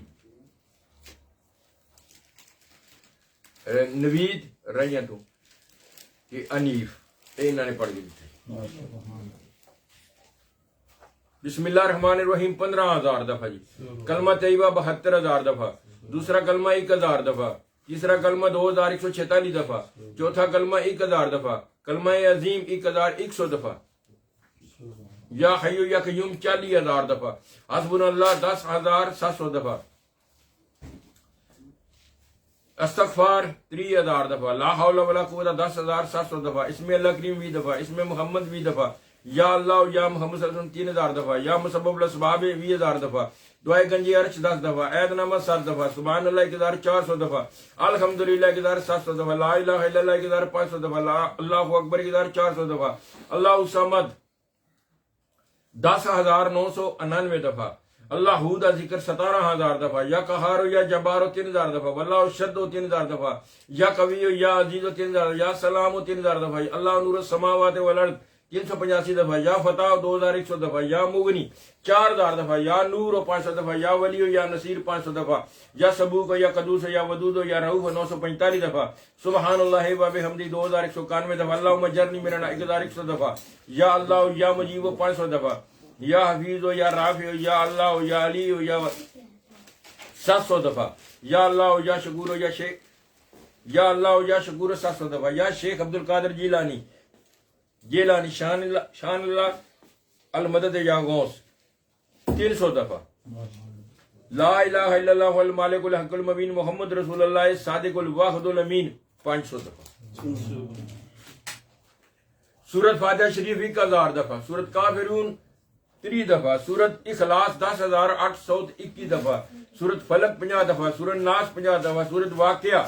نوید رائیاں تو کہ انیف انہوں نے پڑھ گئی بسم اللہ الرحمن الرحیم 15,000 دفعہ جی کلمہ طیبہ 72,000 دفعہ دوسرا کلمہ 1,000 دفعہ تیسرا کلمہ 2,146 دفعہ چوتھا کلمہ 1,000 دفعہ کلمہ عظیم 1,100 دفعہ یا حیو یا قیوم 40,000 دفعہ حسبنا اللہ 10,700 دفعہ استغفار 3,000 دفعہ لا حول ولا قوت 10,700 دفعہ اس میں اللہ کریم 20 دفعہ اس میں محمد 20 دفعہ یا اللہ یا محمد صلی اللہ علیہ وسلم 3,000 دفعہ یا مسبب الاسباب 20,000 دفعہ دعائے گنجی عرش 10 دفعہ عید نامہ 7 دفعہ سبحان اللہ 1,400 دفعہ الحمدللہ 1,700 دفعہ لا الہ الا اللہ 1,500 دفعہ اللہ اکبر 1,400 دفعہ اللہ الصمد 10,999 دفعہ اللہ دا ذکر 17,000 دفعہ، یا قہار یا جبار 3,000 دفعہ، واللہ شد 3,000 دفعہ، یا قوی یا عزیز 3,000، یا سلام 3,000 دفعہ، اللہ نور السماوات والارض 385 دفعہ، یا فتح 2,100 دفعہ، یا مغنی 4,000 دفعہ، یا نور 500 دفعہ، یا ولی یا نصیر 500 دفعہ، یا سبوک یا قدوس یا ودود یا رؤوف 945 دفعہ، سبحان اللہ و بحمدہ 2,191 دفعہ، اللہم جرنی من 1,100 دفعہ، یا اللہ یا مجیب 500 دفعہ، یا حفیظ یا رافع یا اللہ یا علی یا 700 دفعہ، یا اللہ یا شکور یا شیخ، یا اللہ یا شکور 700 دفعہ، یا شیخ عبد القادر جیلانی شان اللہ المدد یا غوث 300 دفعہ، لا الہ الا اللہ المالک الحق المبین محمد رسول اللہ صادق الواحد الامین 500 دفعہ، سورت فاتحہ شریف 1,000 دفعہ، سورت کافرون 3 دفعہ، سورت اخلاص 10,821 دفعہ، سورت فلق 50 دفعہ، سورت ناس 50 دفعہ، سورت واقعہ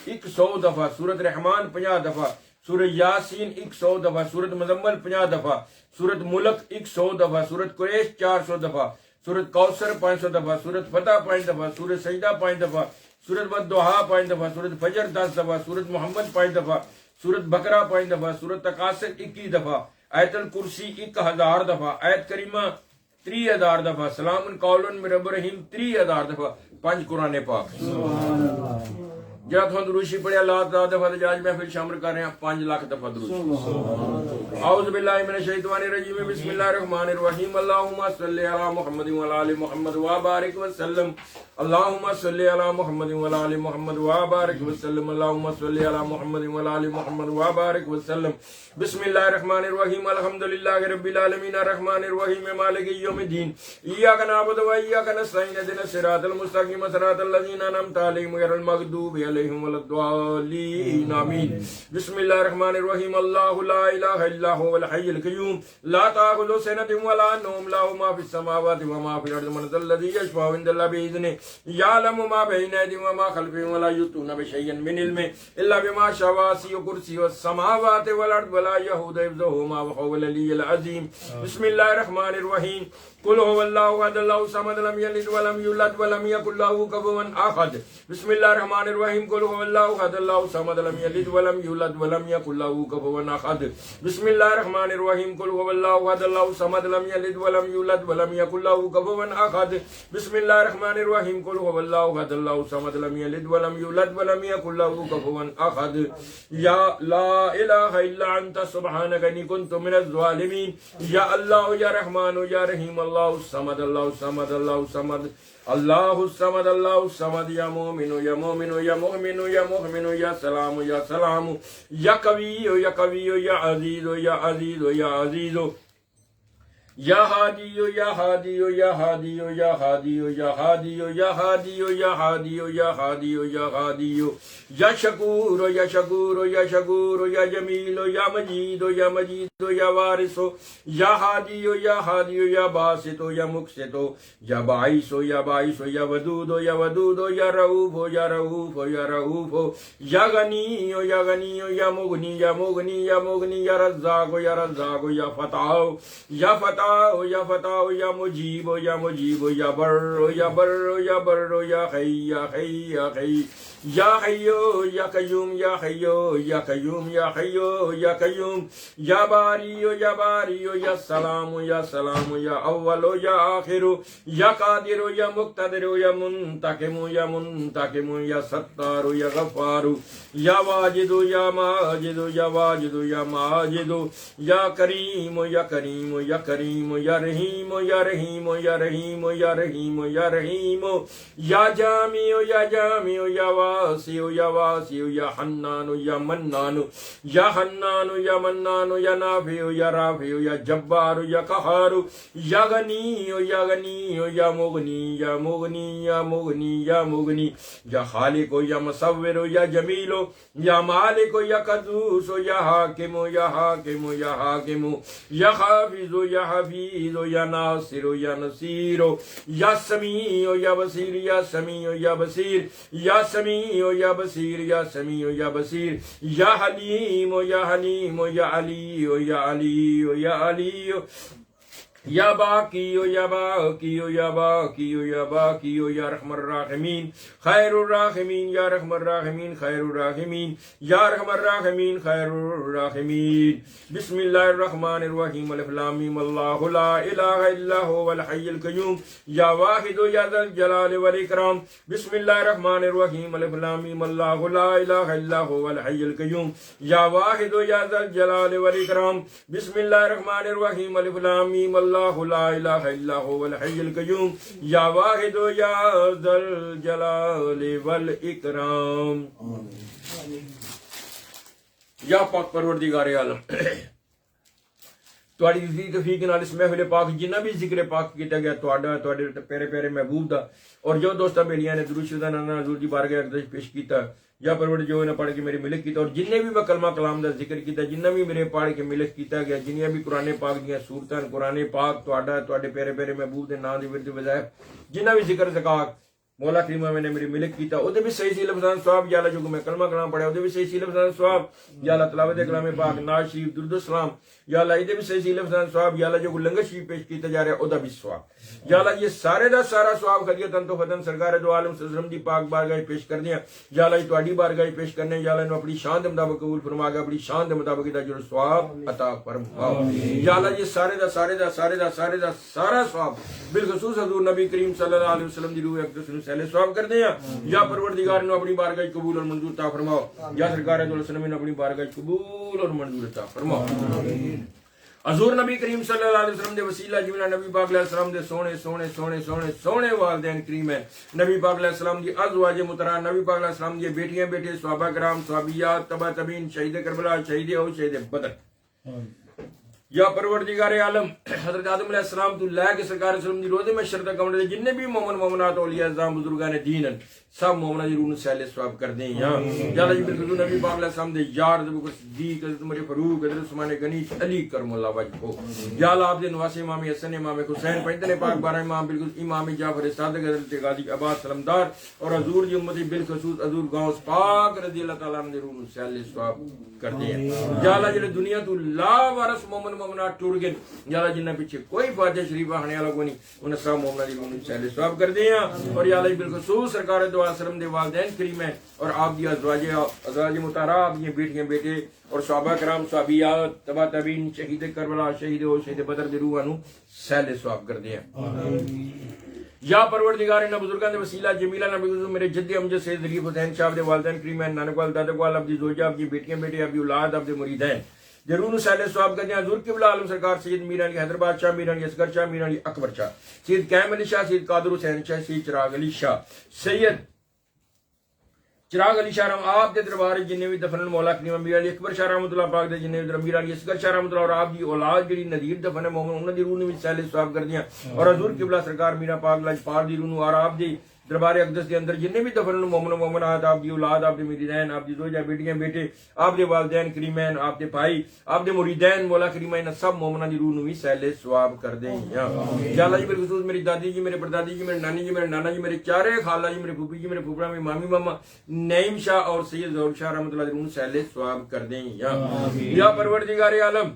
100 دفعہ، سورت رحمان 50 دفعہ، سورت یاسین 100 دفعہ، سورت مزمل 50 دفعہ، سورت ملک 100 دفعہ، سورت قریش 400 دفعہ، سورت کوثر 500 دفعہ، سورت فتح 5 دفعہ، سورت سجدہ 5 دفعہ، سورت والضحیٰ 5 دفعہ، سورت فجر 10 دفعہ، سورت محمد 5 دفعہ، سورت بقرہ 5 دفعہ، سورت تکاثر 21 دفعہ، آیت الکرسی 1,000 دفعہ، آیت کریمہ 3,000 دفعہ، سلام قول من رب رحیم 3,000 دفعہ، 5 قرآن پاک جہاں تو دروشی پڑھے اللہ تعالیٰ دفعہ جاج محفل شامل کر رہے ہیں 5 لاکھ دفعہ دروشی۔ اعوذ باللہ من الشیطان الرجیم، بسم اللہ الرحمن الرحیم، اللہم صلی علی محمد وعلی آل محمد وبارک وسلم، اللہم صلی علی محمد وعلی آل محمد وبارک وسلم، اللہم صلی علی محمد وعلی آل محمد وبارک وسلم۔ بسم اللہ الرحمن الرحیم، الحمدللہ رب العالمین، الرحمن الرحیم، مالک یوم الدین، ایاک نعبد و ایاک نستعین، اہدنا الصراط المستقیم، صراط الذین انعمت علیہم غیر المغضوب علیہم ولا الضالین، آمین۔ بسم اللہ الرحمن الرحیم، اللہ لا الہ الا هو الحی القیوم، لا تأخذہ سنۃ ولا نوم، لہ ما فی السماوات وما فی الارض، من ذا الذی یشفع عنده الا بإذنہ، یعلم ما بین ایدیہم وما خلفہم، ولا یحیطون بشیء من علمہ الا بما شاء، وسع کرسیہ السماوات والارض ولا یؤوده حفظہما وهو العلی العظیم۔ بسم اللہ الرحمن الرحیم، قل هو اللہ احد اللہ الصمد لم یلد ولم یولد ولم یکن له کفوا احد۔ بسم اللہ الرحمن الرحیم، قل هو اللہ احد اللہ الصمد لم یلد ولم یولد ولم یکن له کفوا احد۔ بسم اللہ الرحمن الرحیم، قل هو اللہ احد اللہ الصمد لم یلد ولم یولد ولم یکن له کفوا احد۔ بسم اللہ الرحمن الرحیم، قل هو اللہ احد اللہ الصمد لم یلد ولم یولد ولم یکن له کفوا احد۔ یا لا الہ الا انت سبحانک انی کنت من الظالمین، یا اللہ یا رحمان یا رحیم، اللہ الصمد اللہ الصمد اللہ الصمد اللہ الصمد اللہ الصمد، یا مومن یا مومن یا مؤمن یا مؤمن، یا سلام یا سلام، یا قوی یا قوی، یا عزیز یا عزیز یا عزیز، یا ہادی یا ہادی یا ہادی یا ہادی یا ہادی یا ہادی یا ہادی یا ہادی یا ہادی، یا شکور یا شکور یا شکور، یا جمیل یا مجید یا مجید یا وارث، یا ہادی یا ہادی یا باسط یا مقسط، یا باعث یا باعث، یا ودود یا ودود، یا رؤوف یا رؤوف یا رؤوف، یا غنی یا غنی یا مغنی یا مغنی یا مغنی، یا رزاق یا رزاق، یا فتح یا فتح یا فتح، یا مجیب یا مجیب، یا بر یا بر یا بر، یا حی یا حی یا حی، یا حیو یا قیوم یا حیو یا قیوم یا حیو یا قیوم، یا باریو یا باریو، یا سلام یا سلام، یا اول یا آخر، یا قادر یا مقتدر، یا منتقم یا منتقم، یا ستار یا غفار، یا واجد یا ماجد، یا واجد یا ماجد، یا کریم یا کریم، یا کریم، یا رحیم یا رحیم، یا رحیم یا رحیم، یا رحیم، یا جامع یا جامع، یا واسع یا واسع، یا حنان یا منان، یا حنان یا منان، یا نافع یا رافع، یا جبار یا قہار، یا غنی یا غنی، یا مغنی یا مغنی، یا مغنی یا مغنی، یا خالق یا مصور، یا جمیل، یا مالک یا قدوس، یا حاکم یا حاکم، یا حاکم، یا حافظ یا حفیظ، یا ناصر یا نصیر، یا سمیع یا بصیر، یا سمیع یا بصیر، یا سمیع یا بصیر، یا سمیع یا بصیر، یا حلیم یا حلیم، یا علی یا علی یا علی، یا باقیو یا باقیو یا باقیو یا باقیو یا رحم الراحمین خیر الراحمین یا رحم الراحمین خیر الراحمین یا رحم الراحمین خیر الراحمین بسم اللہ الرحمن الرحیم الف لام میم اللہ لا الہ الا هو الحی القیوم یا واحد یا ذا الجلال والاکرام بسم اللہ الرحمن الرحیم الف لام میم اللہ لا الہ الا هو الحی القیوم یا واحد یا ذا الجلال والاکرام بسم اللہ الرحمن الرحیم الف لام میم اللہ لا الہ الا هو الحی القیوم یا واحد یا ذا الجلال والاکرام یا پاک پروردگار عالم تواڈی دی توفیق نال اس محفل پاک جنہ بھی ذکر پاک کیتا گیا تواڈے پیارے پیارے محبوب دا اور جو دوستاں بیلیاں نے درود شریف نانا حضور دی بارگاہ اقدس پیش کیتا یا پروردگار جو نے پڑھ کے میری ملک کیتا اور جننے بھی میں کلمہ کلام دا ذکر کیتا جنہ بھی میرے پڑھ کے ملک کیتا گیا جنیاں بھی قرآن پاک دیاں سورتاں قرآن پاک تواڈے پیارے پیارے محبوب دے نام دی ورد وظائف جنہ بھی ذکر زکات مولا کریم میں نے میری ملک کیتا او دے بھی صحیح صحیح لفظاں ثواب یا اللہ جو میں کلمہ کلام پڑھیا او دے بھی صحیح صحیح لفظاں ثواب یا اللہ تلاوت کلام پاک نعت شریف درود السلام یا اللہ دے بھی صحیح صحیح لفظاں ثواب یا اللہ جو لنگر شریف پیش کیتا جا رہا ہے او دا بھی ثواب یا اللہ یہ سارے دا سارا ثواب خدیتن تو فتن سرکار دو عالم صلی اللہ علیہ وسلم دی پاک بارگاہ پیش کر دیا یا اللہ تواڈی بارگاہ پیش کرنے یا اللہ نے اپنی شان دے مطابق قبول فرما گا اپنی شان دے مطابق دا جو ثواب عطا فرما یا اللہ یہ سارا ثواب بالخصوص حضور نبی کریم صلی اللہ علیہ وسلم دی روح اقدس نو سہل ثواب کر دیا یا پروردگار نے اپنی بارگاہ قبول اور منظور عطا فرماؤ یا سرکار دو علیہ وسلم نے اپنی بارگاہ قبول اور منظور عطا فرماؤ حضور نبی کریم صلی اللہ علیہ وسلم دے وسیلہ جملہ نبی پاک علیہ السلام دے سونے سونے سونے سونے سونے والدین کریم ہیں نبی پاک علیہ السلام دی ازواج مطہرہ نبی پاک علیہ السلام دی بیٹیاں بیٹے صحابہ کرام صحابیات تبع تابعین شہید کربلا شہید احد شہید بدر یا پروردگار عالم حضرت آدم علیہ السلام تو لے کے سرکار وسلم دی روزے میں شرط کمڑ دے جننے بھی مومن مومنات اولیاء اعظام بزرگان دین سب مومنہ دی روح سہل ثواب کر دیں یا اللہ جی بالکل نبی پاک علیہ السلام دے یار ابو بکر صدیق حضرت عمر فاروق حضرت عثمان غنی علی کرم اللہ وجہہ یا اللہ آپ دے نواسے امام حسن امام حسین پنجتنے پاک 12 امام بالکل امام جعفر صادق حضرت غازی عباس سلمدار اور حضور دی امتی بالخصوص حضور غوث پاک رضی اللہ تعالیٰ عنہ دی روح سہل ثواب کر دیں یا اللہ جڑے دنیا تو لا وارث مومن مومنات ٹور گئے یا اللہ جنہ پیچھے کوئی فاتح شریف آنے والا کو نہیں انہیں سب مومنہ دی روح سہل ثواب کر دیں اور یا اللہ بالخصوص سرکار دو علیہ وسلم دے والدین کریم ہیں اور آپ دی ازواج مطہرہ آپ دی بیٹیاں بیٹے اور صحابہ کرام صحابیات تبع تابعین شہید کربلا شہید احد شہید بدر دی روح انو سہل ثواب کر دیں یا پروردگار ان بزرگان دے وسیلہ جمیلہ نبی میرے جد امجد سید ظریف حسین شاہ دے والدین کریم ہیں نانک وال دادک وال آپ دی زوجہ آپ دی بیٹیاں بیٹے آپ دی اولاد آپ دی مریدین ضرور سہل ثواب کرتے ہیں حضور قبلہ عالم سرکار سید میران علی حیدرآباد شاہ میران علی اصغر شاہ میران علی اکبر شاہ سید قائم علی شاہ سید قادر حسین شاہ سید چراغ علی شاہ سید چراغ علی شاہ رحم آپ دے دربار جنہیں بھی دفن مولا کریم امیر علی اکبر شاہ رحمۃ اللہ پاک دے جنہیں بھی امیر علی اصغر شاہ رحمۃ اللہ اور آپ دی اولاد جڑی نذیر دفن مومن انہاں دی روح نے بھی سہل ثواب کر دیا اور حضور قبلہ سرکار میرا پاک لاجپال دی روح اور آپ دی دربار اقدس کے اندر جنہیں بھی دفن مومن مومنات آپ دی اولاد آپ دی مریدین آپ دی زوجہ بیٹیاں بیٹے آپ دے والدین کریمین آپ دے بھائی آپ دے مریدین مولا کریمین سب مومنہ دی روح بھی سہل ثواب کر دیں یا اللہ جی بالخصوص میری دادی جی میرے پردادی جی میرے نانی جی میرے نانا جی میرے چارے خالہ جی میرے پھوپھی جی میرے پھوپھڑا میرے مامی ماما نعیم شاہ اور سید ظہور شاہ رحمۃ اللہ دی روح سہل ثواب کر دیں یا پروردگار عالم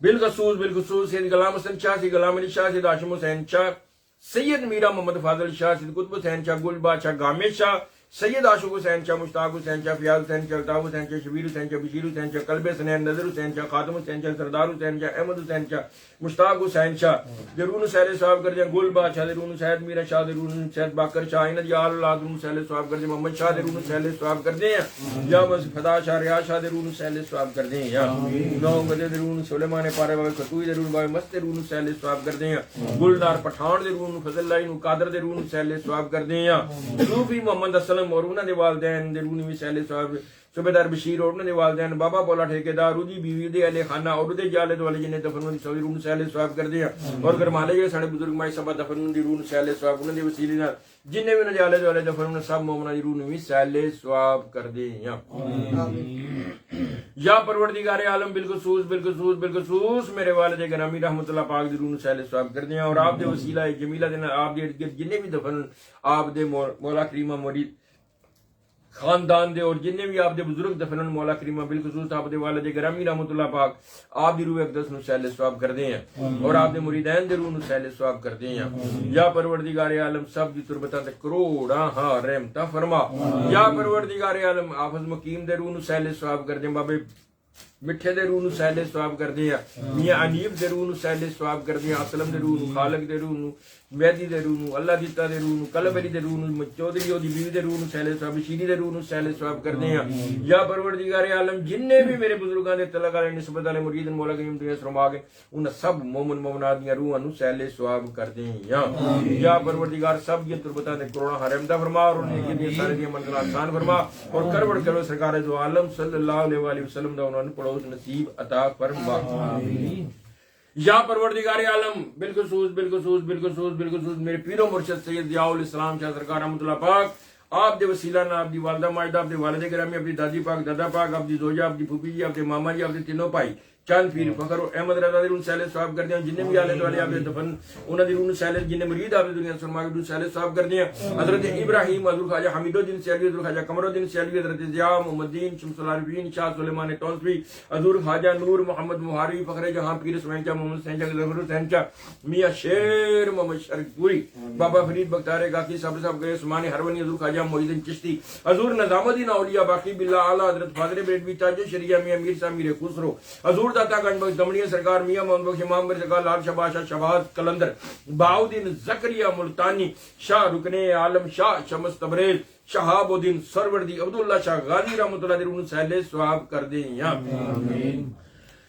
بالخصوص سید غلام حسن شاہ سید غلام علی شاہ سید ہاشم حسین شاہ سید میرا محمد فاضل شاہ سید قطب حسین شاہ گل بادشاہ گامے شاہ سید عاشق حسین شاہ مشتاق حسین شاہ فیاض حسین شاہ الطاف حسین شاہ شبیر حسین شاہ بشیر حسین شاہ قلب حسین نظر حسین شاہ خاتم حسین شاہ سردار حسین شاہ احمد حسین شاہ مشتاق حسین شاہ ضرور سہل ثواب کر دیں گل بادشاہ ضرور سید میرا شاہ ضرور سید باقر شاہ عین جال اولاد ضرور سہل ثواب کر دیں محمد شاہ ضرور سہل ثواب کر دیں یا بس فدا شاہ ریاض شاہ ضرور سہل ثواب کر دیں یا نو گدے ضرور سلیمان پارے بابے خطوئی ضرور بابے مست ضرور سہل ثواب کر دیں گلدار پٹھان ضرور فضل اللہ نو قادر ضرور سہل ثواب کر دیں یا صوفی محمد اسلم اور انہاں دے والدین ضرور بھی سہل ثواب صوبیدار بشیر اور انہاں دے والدین بابا بولا ٹھیکیدار دی بیوی دے اہل خانہ اور دے جالد والے جنے دفن دی سوی روح سہل ثواب کر دیا اور گرمالے جے ساڈے بزرگ مائی سبا دفن دی روح سہل ثواب انہاں دے وسیلے نال جنے بھی جالد والے دفن سب مومناں دی روح بھی سہل ثواب کر دیا یا پروردگار عالم بالخصوص میرے والد گرامی رحمۃ اللہ پاک دی روح سہل ثواب کر دیا اور آپ دے وسیلہ جمیلہ دے آپ دے جنے بھی دفن آپ دے مولا کریمہ مرید خاندان دے اور جننے بھی آپ دے بزرگ دفنن مولا کریمہ بالخصوص آپ دے والد گرامی رحمت اللہ پاک آپ دی روح اقدس نو سہل ثواب کر دیں اور آپ دے مریدین دے روح نو سہل ثواب کر دیں یا پروردگار عالم سب دی تربتاں تے کروڑاں ہاں رحمتاں فرما یا پروردگار عالم حافظ مقیم دے روح نو سہل ثواب کر دیں بابے مٹھے دے روح نو سہل ثواب کر دیں میاں انیف دے روح نو سہل ثواب کر دیں اسلم دے روح نو خالق دے روح نو مہدی دے روح نو اللہ دیتا دے روح نو قلب علی دے روح نو چودھری او دی بیوی دے روح نو سہل ثواب شیری دے روح نو سہل ثواب کر دیں یا پروردگار عالم جننے بھی میرے بزرگاں دے تعلق والے نسبت والے مرید مولا کریم دنیا فرما کے ان سب مومن مومنات دی روحاں نو سہل ثواب کر دیں یا پروردگار سب یہ تربتاں دے کروڑاں حرمتا فرما اور انہیں کی سارے دی منزل آسان فرما اور کروڑ کرو سرکار دو عالم صلی اللہ علیہ وسلم دا انہاں نو پڑوس نصیب عطا فرما یا پروردگار عالم بالخصوص میرے پیر و مرشد سید ضیاء الاسلام شاہ سرکار رحمۃ اللہ پاک آپ دے وسیلہ نہ آپ دی والدہ ماجدہ آپ دے والد گرامی آپ دی دادی پاک دادا پاک آپ دی زوجہ آپ دی پھوپھی جی آپ دے ماما جی آپ دے تینوں بھائی چاند پیر فخر و احمد رضا دی روح سہل ثواب کر دیں جننے بھی آلے والے آپ دے دفن انہاں دی روح سہل جننے مرید آپ دی دنیا سرما کے روح سہل ثواب کر دیں حضرت ابراہیم حضرت خواجہ حمید الدین سیالوی حضرت خواجہ قمر الدین سیالوی حضرت ضیاء محمد الدین شمس العارفین شاہ سلیمان ٹونسوی حضور خواجہ نور محمد مہاروی فخر جہاں پیر اسماعیل شاہ محمد حسین شاہ ظفر حسین شاہ میاں شیر محمد شرک پوری بابا فرید بختار گاکی صاحب صاحب گئے عثمانی ہرونی حضور خواجہ محی الدین چشتی حضور نظام الدین اولیاء باقی باللہ اعلیٰ حضرت فاضل بریلوی تاج شریعہ میاں میر صاحب میر خسرو حضور داتا گنج بخش دمنی سرکار میاں محمد بخش امام میر سرکار لال شاہ بادشاہ شہباز کلندر بہاؤدین زکریا ملتانی شاہ رکن عالم شاہ شمس تبریز شہاب الدین سروردی عبداللہ شاہ غازی رحمۃ اللہ دے سہل ثواب کر دیں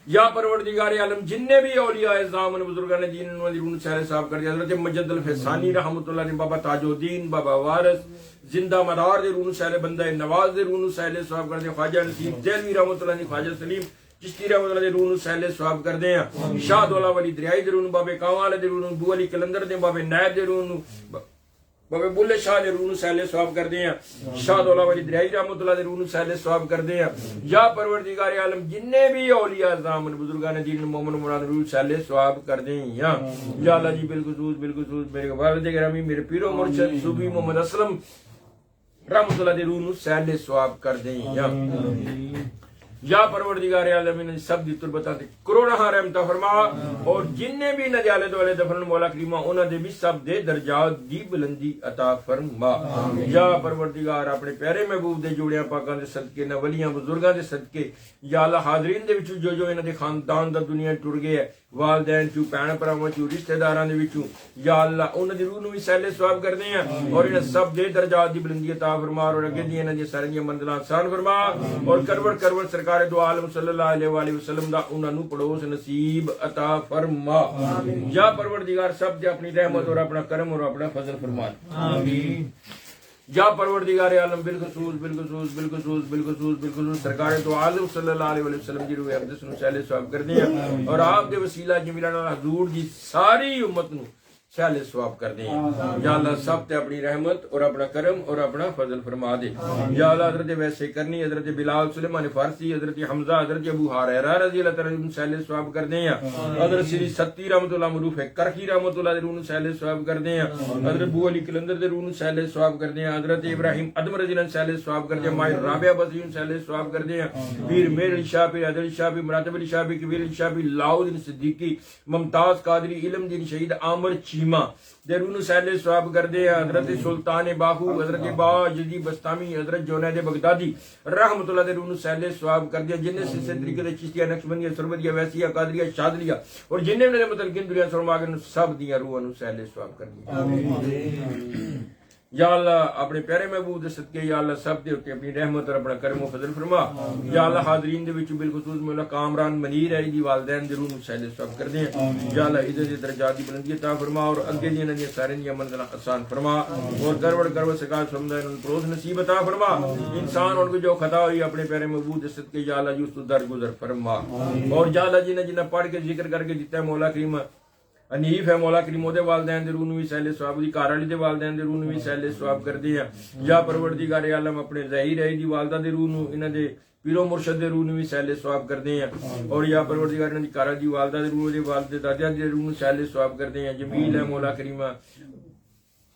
یا پروردگار عالم جننے بھی اولیاء اعظام بزرگان دین انہوں نے روح سہل ثواب کر دیا حضرت مجد الفسانی رحمۃ اللہ نے بابا تاج الدین بابا وارث زندہ مدار دے روح سہل بندہ نواز دے روح سہل ثواب کر دیا خواجہ نصیب دہلوی رحمۃ اللہ نے خواجہ سلیم چشتی رحمۃ اللہ دے روح سہل ثواب کر دیں شاہ دولا ولی دریائی دے روح بابے کاواں والے دے روح بو علی کلندر دے بابے نائب دے روح بابے بلے شاہ دے روح سہل ثواب کر دیں شاہ دولا ولی دریائی رحمۃ اللہ دے روح سہل ثواب کر دیں یا پروردگار عالم جننے بھی اولیاء اعظام بزرگان دین مومن مراد روح سہل ثواب کر دیں یا اللہ جی بالخصوص میرے والد گرامی میرے پیر و مرشد صوفی محمد اسلم رحمۃ اللہ دے روح سہل ثواب کر دیں یا پروردگار عالم ان سب دی تربتاں تے کروڑاں رحمتاں فرما اور جننے بھی نجالت والے دفن مولا کریمہ انہاں دے بھی سب دے درجات دی بلندی عطا فرما یا پروردگار اپنے پیارے محبوب دے جوڑیاں پاکاں دے صدقے نہ ولیاں بزرگاں دے صدقے یا اللہ حاضرین دے وچوں جو انہاں دے خاندان دا دنیا ٹر گئے ہے والدین چوں بہن بھراواں چوں رشتہ داراں دے وچوں یا اللہ انہاں دی روح نوں وی سہل ثواب کر دیں اور انہاں سب دے درجات دی بلندی عطا فرما اور اگے دی انہاں دی ساری منزلاں آسان فرما اور کروڑ سرکار دو عالم صلی اللہ علیہ وآلہ وسلم دا انہاں نوں پڑوس نصیب عطا فرما یا پروردگار سب دے اپنی رحمت اور اپنا کرم اور اپنا فضل فرما آمین یا پروردگار عالم بالخصوص سرکار تو عالم صلی اللہ علیہ وسلم دی روح اقدس نو سہل ثواب کر دیں اور آپ دے وسیلہ جمیلہ حضور دی ساری امت نو سہل ثواب کر دیں یا اللہ سب تے اپنی رحمت اور اپنا کرم اور اپنا فضل فرما دے یا اللہ حضرت ویسے کرنی حضرت بلال سلیمان فارسی حضرت حمزہ حضرت ابو ہریرہ رضی اللہ تعالی عنہ سہل ثواب کر دیں حضرت سری ستی رحمۃ اللہ معروف ہے کرخی رحمۃ اللہ دے روح سہل ثواب کر دیں حضرت ابو علی کلندر دے روح سہل ثواب کر دیں حضرت ابراہیم ادم رضی اللہ سہل ثواب کر دیں ماہر رابعہ بصری سہل ثواب کر دیں پیر میر علی شاہ پیر حیدر علی شاہ پیر مراتب علی شاہ پیر کبیر علی شاہ پیر لاؤدین صدیقی ممتاز قادری علم دین شہید عامر چیمہ دے روح سہل ثواب کر دے حضرت سلطان باہو حضرت با جدی بستامی حضرت جنید بغدادی رحمۃ اللہ دے روح سہل ثواب کر دیا جن سے طریقے دے چشتیہ نقشبندیہ سرمدیہ ویسیہ قادریہ شاذلیہ اور جن نے متلقین دنیا سرما کے سب دیاں روحاں نو سہل ثواب کر دیا آمین یا اللہ اپنے پیارے محبوب دے صدقے یا اللہ سب دے اوتے اپنی رحمت اور اپنا کرم و فضل فرما یا اللہ حاضرین دے وچ بالخصوص مولا کامران منیر ہے دی والدین دے روح نو سہل ثواب کر دیں یا اللہ ادھر دے درجات دی بلندی عطا فرما اور اگے دی انہاں دی سارے دی منزلاں آسان فرما اور گروڑ سکال سمجھا ان پروز نصیب عطا فرما انسان ان کو جو خطا ہوئی اپنے پیارے محبوب دے صدقے یا اللہ جو اس درگزر فرما اور یا اللہ جنہ پڑھ کے ذکر کر کے دیتا ہے مولا کریم انیف ہے مولا کریم دے والدین دے روح نو وی سہل ثواب دی گھر والی دے والدین دے روح نو وی سہل ثواب کر دے یا پروردگار عالم اپنے ظاہر ہے دی والدہ دے روح نو انہاں دے پیرو مرشد دے روح نو وی سہل ثواب کر دے اور یا پروردگار انہاں دی گھر دی والدہ دے روح دے والد دادیا دے روح نو سہل ثواب کر دے جمیل ہے مولا کریم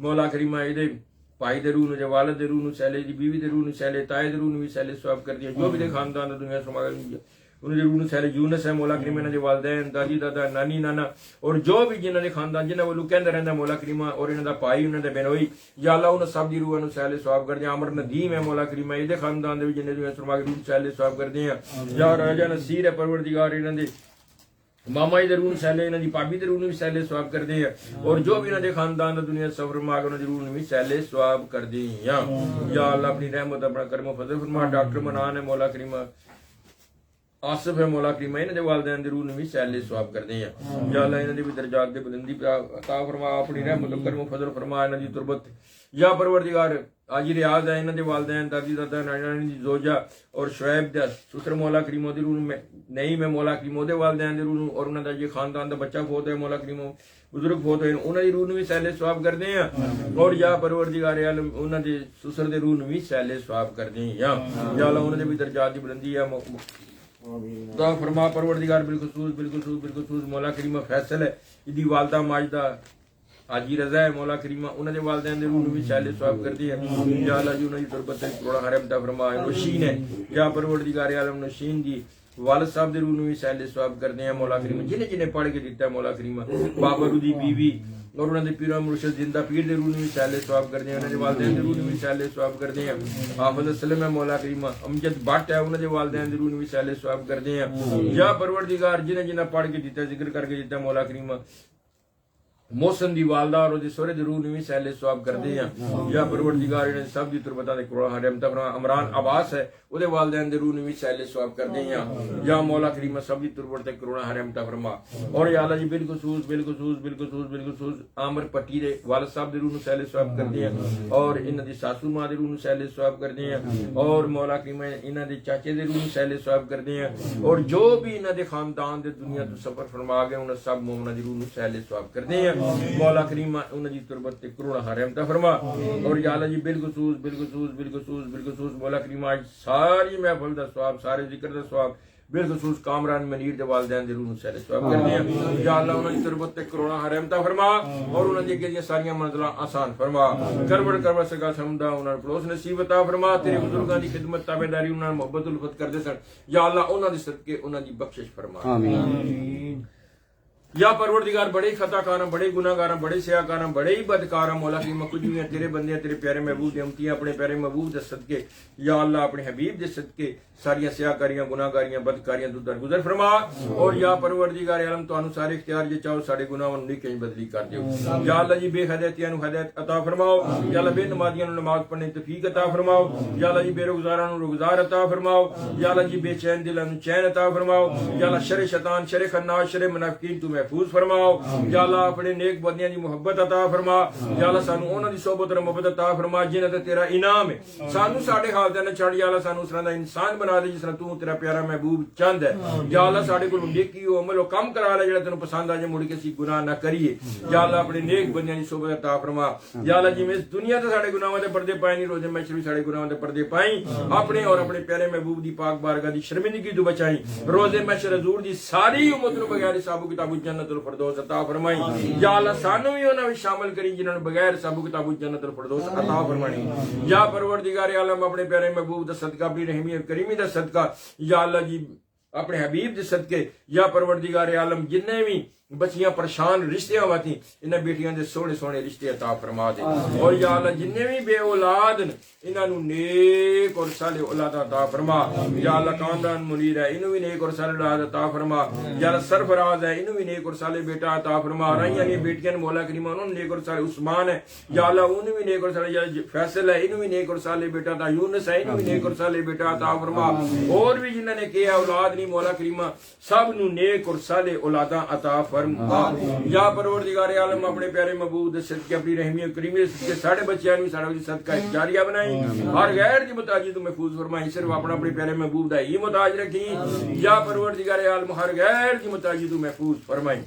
ਮੌਲਾ ਕਰੀਮਾ ਇਹਦੇ ਭਾਈ ਦੇ ਰੂਹ ਨੂੰ ਜੇ ਵਾਲਦ ਦੇ ਰੂਹ ਨੂੰ ਸੈਲੇ ਦੀ ਬੀਵੀ ਦੇ ਰੂਹ ਨੂੰ ਸੈਲੇ ਤਾਏ ਦੇ ਰੂਹ ਨੂੰ ਵੀ ਸੈਲੇ ਸਵਾਬ ਕਰਦੀ ਹੈ ਜੋ ਵੀ ਦੇ ਖਾਨਦਾਨ ਦਾ ਦੁਨੀਆ ਸਰਮਾਗ ਨੂੰ انہوں نے روح نے سہلے یونس ہے مولا کریمہ نے والدین دادی دادا نانی نانا اور جو بھی جنہوں نے خاندان جنہوں وہ لوگ کہندے رہندا مولا کریمہ اور انہاں دا بھائی انہاں دے بہنوئی یا اللہ انہاں سب دی روح نو سہلے ثواب کر دے عمر ندیم ہے مولا کریمہ اے دے خاندان دے جنہاں دی فرما کے روح سہلے ثواب کر دے یا راجا نصیر ہے پروردگار انہاں دے ماما دی روح سہلے انہاں دی بھابی دی روح بھی سہلے ثواب کر دے اور جو بھی انہاں دے خاندان دا دنیا سفر ماگ انہاں دی روح بھی سہلے ثواب کر دے یا اللہ اپنی رحمت اپنا کرم و فضل فرما ڈاکٹر منان ہے مولا کریمہ آصف ہے مولا کریمہ انہاں دے والدین دی روح بھی سہلے ثواب کر دے یا اللہ انہاں دی بھی درجات دے بلندی عطا فرما اپنی رحمت و کرم و فضل فرما انہاں دی تربت یا پروردگار آج ریاض ہے انہاں دے والدین دادی دادا نانی دی زوجہ اور شعیب دے ستر مولا کریمہ دی روح میں نہیں میں مولا کریمہ دے والدین دی روح اور انہاں دا یہ خاندان دا بچہ فوت ہے مولا کریمہ بزرگ فوت ہوئے انہاں دی روح بھی سہلے ثواب کر دے اور یا پروردگار عالم انہاں دے سسر دے روح بھی سہلے ثواب کر دے یا اللہ انہاں دے بھی درجات دی بلندی ہے دعا فرما پروردگار بالخصوص مولا کریمہ فیصل ہے دی والدہ ماجدہ حاجی رضا ہے مولا کریمہ انہاں دے والدین دے روح بھی سہلے ثواب کر دی ہے یا اللہ جو انہاں دی تربت کروڑا حرم عطا فرما نوشین ہے یا پروردگار عالم نوشین دی والد صاحب دے روح بھی سہلے ثواب کر دے ہیں مولا کریمہ جنہیں پڑھ کے دیتا ہے مولا کریمہ بابا رو دی بیوی اور انہوں نے پیرہ مرشد زندہ پیر دے روح بھی سہلے ثواب کر دے ہیں انہوں نے والدین دے روح بھی سہلے ثواب کر دے ہیں حافظ السلام ہے مولا کریمہ امجد بٹ ہے انہوں نے والدین دے روح بھی سہلے ثواب کر دے ہیں یا پروردگار جنہیں پڑھ کے دیتا ہے ذکر کر کے دیتا ہے مولا کریمہ محسن دی والدہ اور دی سورے دی روح بھی سہلے ثواب کر دے ہیں یا پروردگار انہیں سب دی تربتہ دے کروڑا حرم عطا فرما عمران عباس ہے او دے والدین دے روح بھی سہلے ثواب کر دے ہیں یا مولا کریمہ سب دی تربتہ دے کروڑا حرم عطا فرما اور یا اللہ جی بالخصوص عامر پٹی دے والد صاحب دے روح سہلے ثواب کر دے ہیں اور انہاں دی ساسو ماں دے روح سہلے ثواب کر دے ہیں اور مولا کریمہ انہاں دے چاچے دے روح سہلے ثواب کر دے ہیں اور جو بھی انہاں دے خاندان دے دنیا تو سفر فرما گئے انہاں سب مومناں دی روح سہلے ثواب کر دے ہیں مولا کریمہ انہاں دی تربت تے کروڑا حرم عطا فرما اور یا اللہ جی بالخصوص مولا کریمہ آج ساری محفل دا ثواب سارے ذکر دا ثواب بالخصوص کامران منیر دے والدین دے روح سہلے ثواب کر دے یا اللہ انہاں دی تربت تے کروڑا حرم عطا فرما اور انہاں دی اگے ساری منزلاں آسان فرما کربڑ سکا سمدا انہاں نوں پڑوس نصیب عطا فرما تیرے بزرگاں دی خدمت تابعداری انہاں نوں محبت الفت کردے سن یا اللہ انہاں دے صدقے انہاں دی بخشش فرما آمین یا پروردگار بڑے خطا کارم بڑے گناہ کارم بڑے سیاہ کارم بڑے ہی بدکارم مولا کریمہ کچھ بھی ہیں تیرے بندے تیرے پیارے محبوب دے امتی اپنے پیارے محبوب دے صدقے یا اللہ اپنے حبیب دے صدقے ساریاں سیاہ کاریاں گناہ کاریاں بدکاریاں تو درگزر فرما اور یا پروردگار عالم تو سارے اختیار جے چاہو ساڑے گناہاں نوں نیکیاں بدلی کر دیو یا اللہ جی بے ہدایتیاں نوں ہدایت عطا فرماؤ یا اللہ بے نمازیاں نوں نماز پڑھنے دی توفیق عطا فرماؤ یا اللہ جی بے روزگاراں نوں روزگار عطا فرماؤ یا اللہ جی بے چین دلاں نوں چین عطا فرماؤ یا اللہ شر شیطان شر خناس شر منافقین تو محفوظ فرماؤ یا اللہ اپنے نیک بندیاں دی محبت عطا فرما یا اللہ سانو انہاں دی صحبت اور محبت عطا فرما جنہاں تے تیرا انعام ہے سانو ساڈے حال تے نہ چھڑ یا اللہ سانو اس طرح دا انسان بنا دے جس طرح تو تیرا پیارا محبوب چاہند ہے یا اللہ ساڈے کول نیکی و عمل و کم کرا لے جڑا تینوں پسند آ جے مڑ کے اسی گناہ نہ کریے یا اللہ اپنے نیک بندیاں دی صحبت عطا فرما یا اللہ جی میں اس دنیا تے ساڈے گناہاں دے پردے پائیں نہیں روزے محشر وچ ساڈے گناہاں دے پردے پائیں اپنے اور اپنے پیارے محبوب دی پاک بارگاہ دی شرمندگی تو بچائیں روزے محشر حضور دی ساری امت نوں بغیر حساب و کتاب جنت الفردوس عطا فرمائیں یا اللہ سانو بھی انہاں وچ شامل کریں جنہاں نے بغیر حساب و کتاب جنت الفردوس عطا فرمانی یا پروردگار عالم اپنے پیارے محبوب دا صدقہ اپنی رحمی اور کریمی دا صدقہ یا اللہ جی اپنے حبیب دے صدقے یا پروردگار عالم جننے بھی بچیاں پریشان رشتے ہوتی انہاں بیٹیاں دے سونے سونے رشتے عطا فرما دے اور یا اللہ جننے بھی بے اولاد انہاں نوں نیک اور صالح اولاد عطا فرما یا اللہ کامران منیر ہے انہوں بھی نیک اور صالح اولاد عطا فرما یا اللہ سرفراز ہے انہوں بھی نیک اور صالح بیٹا عطا فرما رائیاں نے بیٹیاں مولا کریمہ انہوں نیک اور صالح عثمان ہے یا اللہ انہوں بھی نیک اور صالح فیصل ہے انہوں بھی نیک اور صالح بیٹا عطا یونس ہے انہوں بھی نیک اور صالح بیٹا عطا فرما اور بھی جنہاں نے کیا اولاد نہیں مولا کریمہ سب نوں نیک اور صالح اولاداں عطا فرما یا پروردگار عالم اپنے پیارے محبوب دے صدقے اپنی رحمی و کریمی دے صدقے ساڈے بچیاں نوں ساڈا صدقہ جاریہ بنائیں ہر غیر دی محتاجی تو محفوظ فرمائیں صرف اپنے پیارے محبوب دا ہی محتاج رکھیں یا پروردگار عالم ہر غیر دی محتاجی تو محفوظ فرمائیں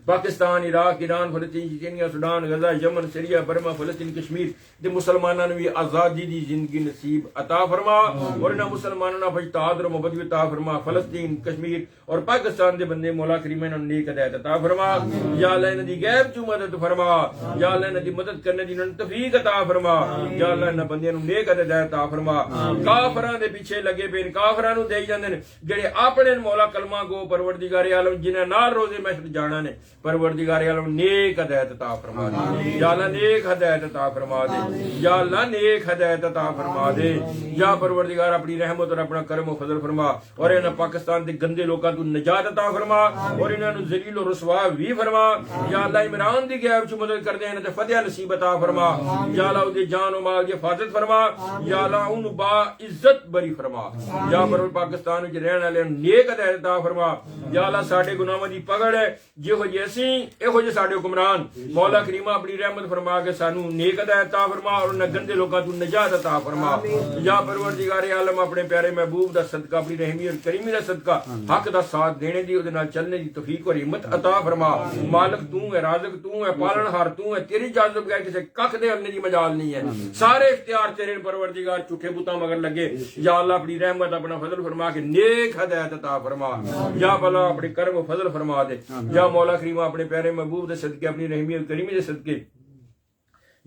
پاکستان عراق ایران فلسطین چینیا سوڈان غزہ یمن سیریا برما فلسطین کشمیر دے مسلمانوں بھی آزادی دی زندگی نصیب عطا فرما اور انہاں مسلمانوں پر اتحاد اور محبت عطا فرما فلسطین کشمیر اور پاکستان دے بندے مولا کریم انہاں نیک ہدایت عطا فرما یا اللہ انہاں دی غیب چوں مدد فرما یا اللہ انہاں دی مدد کرنے دی انہاں توفیق عطا فرما یا اللہ انہاں بندیاں نوں نیک ہدایت عطا فرما کافراں دے پیچھے لگے پے کافراں نوں دے جاندے نے جڑے اپنے مولا کلمہ گو پروردگار عالم جنہاں نال روزے محشر جانا نے پروردگار عالم نیک ہدایت عطا فرما دے یا اللہ نیک ہدایت عطا فرما دے یا اللہ نیک ہدایت عطا فرما دے یا پروردگار اپنی رحمت اور اپنا کرم و فضل فرما اور انہاں پاکستان دے گندے لوکاں تو نجات عطا فرما اور انہاں نوں ذلیل و رسوا بھی فرما یا اللہ عمران دی غیب چ مدد کر دے انہاں تے فتح نصیب عطا فرما یا اللہ دی جان و مال دی حفاظت فرما یا اللہ اونوں با عزت بری فرما یا پر پاکستان وچ رہن والے نیک ہدایت عطا فرما یا اللہ ساڈے گناہاں دی پکڑ ہے جہو جے اسی ایہو جے ساڈے حکمران مولا کریم اپنی رحمت فرما کے سانو نیک ہدایت عطا فرما اور انہاں گندے لوکاں تو نجات عطا فرما یا پروردگار عالم اپنے پیارے محبوب دا صدقہ اپنی رحمی اور کریمی دا صدقہ حق دا ساتھ دینے دی اودے نال چلنے دی توفیق اور ہمت عطا فرما مالک تو ہے رازق تو ہے پالن ہار تو ہے تیری اجازت بغیر کسے ککھ دے ہلنے دی مجال نہیں ہے سارے اختیار تیرے پروردگار جھوٹے بتاں مگر لگے یا اللہ اپنی رحمت اپنا فضل فرما کے نیک ہدایت عطا فرما یا بلا اپنے کرم و فضل فرما دے یا مولا کریم اپنے پیارے محبوب دے صدقے اپنی رحمی اور کریمی دے صدقے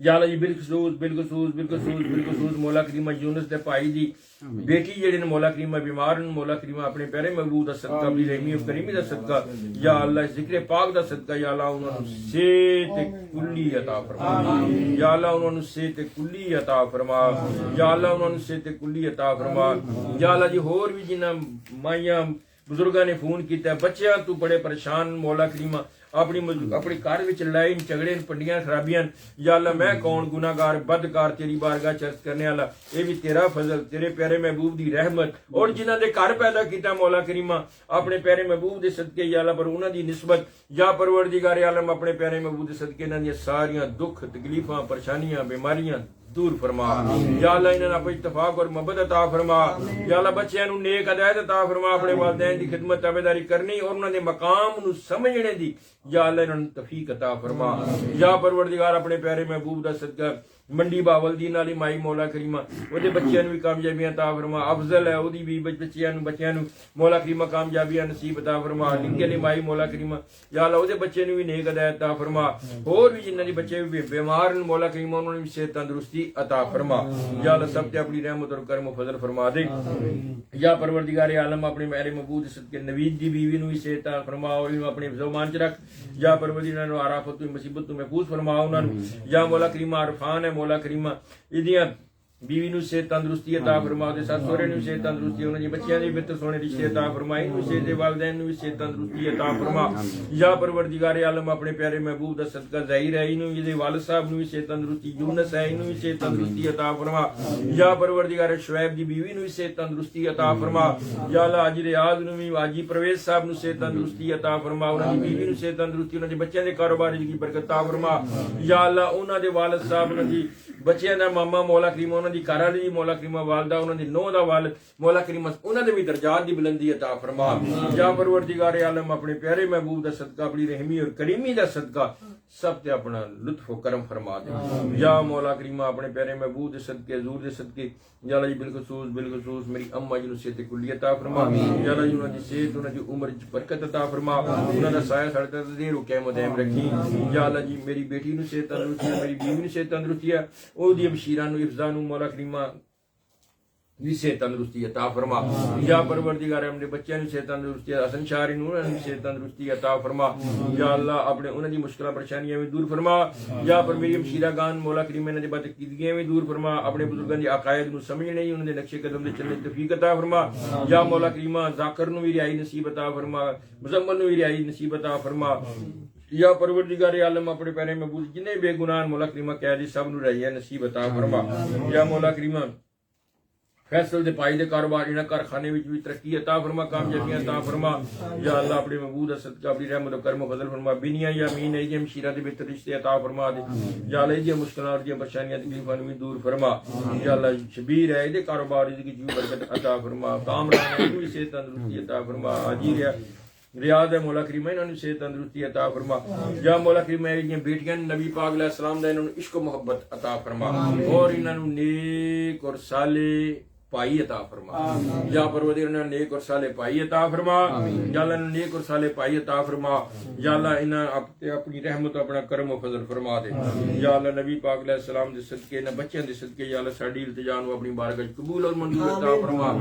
یا اللہ جی بالخصوص مولا کریم یونس دے بھائی دی بیٹی جڑے نے مولا کریم بیمار نے مولا کریم اپنے پیارے محبوب دا صدقہ اپنی رحمی اور کریمی دا صدقہ یا اللہ ذکر پاک دا صدقہ یا اللہ انہاں نوں صحت کلی عطا فرما یا اللہ انہاں نوں صحت کلی عطا فرما یا اللہ انہاں نوں صحت کلی عطا فرما یا اللہ جی ہور بھی جنہاں مائیاں بزرگاں نے فون کیتا ہے بچیاں تو بڑے پریشان مولا کریم اپنی گھر وچ لڑائی جھگڑے پنڈیاں خرابیاں یا اللہ میں کون گناہگار بدکار تیری بارگاہ چرچ کرنے والا یہ بھی تیرا فضل تیرے پیارے محبوب دی رحمت اور جنہاں دے گھر پیدا کیتا مولا کریم اپنے پیارے محبوب دے صدقے یا اللہ پر انہاں دی نسبت یا پروردگار عالم اپنے پیارے محبوب دے صدقے انہاں دی ساریاں دکھ تکلیفاں پریشانیاں بیماریاں دور فرما یا اللہ انہاں پر اتفاق اور محبت عطا فرما یا اللہ بچیاں نوں نیک ہدایت عطا فرما اپنے والدین دی خدمت تابعداری کرنی اور انہاں دے مقام نوں سمجھنے دی یا اللہ انہاں نوں توفیق عطا فرما یا پروردگار اپنے پیارے محبوب دا صدقہ منڈی باولدین علی مائی مولا کریم اودے بچیاں نوں بھی کامیابیاں عطا فرما افضل ہے اودی بھی بچیاں نوں مولا کریم کامیابیاں نصیب عطا فرما لنگے علی مائی مولا کریم یا اللہ اودے بچے نوں بھی نیک ہدایت عطا فرما اور بھی جنہاں دے بچے بھی بیمار ہیں مولا کریم انہاں نوں بھی صحت تندرستی عطا فرما یا اللہ سب تے اپنی رحمت اور کرم و فضل فرما دے یا پروردگار عالم اپنے میرے محبوب صدقے نوید دی بیوی نوں بھی صحت عطا فرما اور انہوں اپنے زمان چ رکھ یا پروردگار نوں آرافت مصیبت تو محفوظ فرما انہاں نوں یا مولا کریم عرفان ہے مولا کریم ایدیاں بیوی نوں صحت تندرستی عطا فرما دے ساس سہرے نوں صحت تندرستی انہاں دی بچیاں دی بہتر سونے رشتے عطا فرما انہاں صحت والدین نوں صحت تندرستی عطا فرما یا پروردگار عالم اپنے پیارے محبوب دا صدقہ ظاہر ہے انہوں دے والد صاحب نوں صحت تندرستی یونس ہے انہوں صحت تندرستی عطا فرما یا پروردگار شعیب دی بیوی نوں صحت تندرستی عطا فرما یا اللہ حاجی ریاض نوں بھی حاجی پرویز صاحب نوں صحت تندرستی عطا فرما انہاں دی بیوی نوں صحت تندرستی انہاں دے بچیاں دے کاروبار دی برکت عطا فرما یا اللہ انہاں دے والد صاحب انہاں دی بچیاں دا ماما مولا کریم انہاں دی گھر والی مولا کریم والدہ انہاں دی نوہ دا والد مولا کریم انہاں دے بھی درجات دی بلندی عطا فرما یا پروردگار عالم اپنے پیارے محبوب دا صدقہ اپنی رحمی اور کریمی دا صدقہ سب تے اپنا لطف و کرم فرما دے یا مولا کریم اپنے پیارے محبوب دے صدقے حضور دے صدقے یا اللہ جی بالخصوص میری اماں جی نوں صحت کلی عطا فرما یا اللہ جی انہاں دی صحت انہاں دی عمر وچ برکت عطا فرما انہاں دا سایہ ساڈے تے دیر و قیام و دائم رکھی یا اللہ جی میری بیٹی نوں صحت تندرستی ہے میری بیوی نوں صحت تندرستی ہے او دی بشیرہ نوں حفظاں نوں مولا کریم دی صحت تندرستی عطا فرما یا پروردگار اپنے بچیاں نوں صحت تندرستی حسن شاعری نوں صحت تندرستی عطا فرما یا اللہ اپنے انہاں دی مشکلاں پریشانیاں بھی دور فرما یا پر میری ہمشیرہ گان مولا کریم انہاں دی بدعقیدگیاں بھی دور فرما اپنے بزرگاں دی عقائد نوں سمجھنے انہاں دے نقشے قدم تے چلنے دی توفیق عطا فرما یا مولا کریم ذاکر نوں بھی رہائی نصیب عطا فرما مزمل نوں بھی رہائی نصیب عطا فرما یا پروردگار عالم اپنے پیارے محبوب جنے بے گناہ مولا کریم قیدی سب نوں رہائی نصیب عطا فرما یا مولا کریم فیصل دے پائی دے کاروبار انہاں کارخانے وچ بھی ترقی عطا فرما کامیابیاں عطا فرما یا اللہ اپنے محبوب دا صدقہ اپنی رحمت و کرم و فضل فرما بینیا یا امین ہے یہ ہمشیرہ دے بہتر رشتے عطا فرما دے یا اللہ یہ مشکلات دی پریشانیاں تکلیفاں بھی دور فرما یا اللہ شبیر ہے دے کاروبار دی کی برکت عطا فرما کامران ہے بھی صحت تندرستی عطا فرما حاجی ہے ریاض ہے مولا کریم انہوں نے صحت تندرستی عطا فرما. یا مولا کریم یہ بیٹیاں نبی پاک علیہ السلام دا انہوں نے عشق و محبت عطا فرما اور انہوں نے نیک اور صالح پائی عطا فرما. یا پروردگار انہوں نے نیک اور صالح پائی عطا فرما. یا اللہ انہوں نے نیک اور صالح پائی عطا فرما. یا اللہ انہوں اپنی رحمت اپنا کرم و فضل فرما دے. یا اللہ نبی پاک علیہ السلام دے صدقے نہ بچیاں دے صدقے یا اللہ ساڈی التجا نو اپنی بارگاہ قبول اور منظور عطا فرما.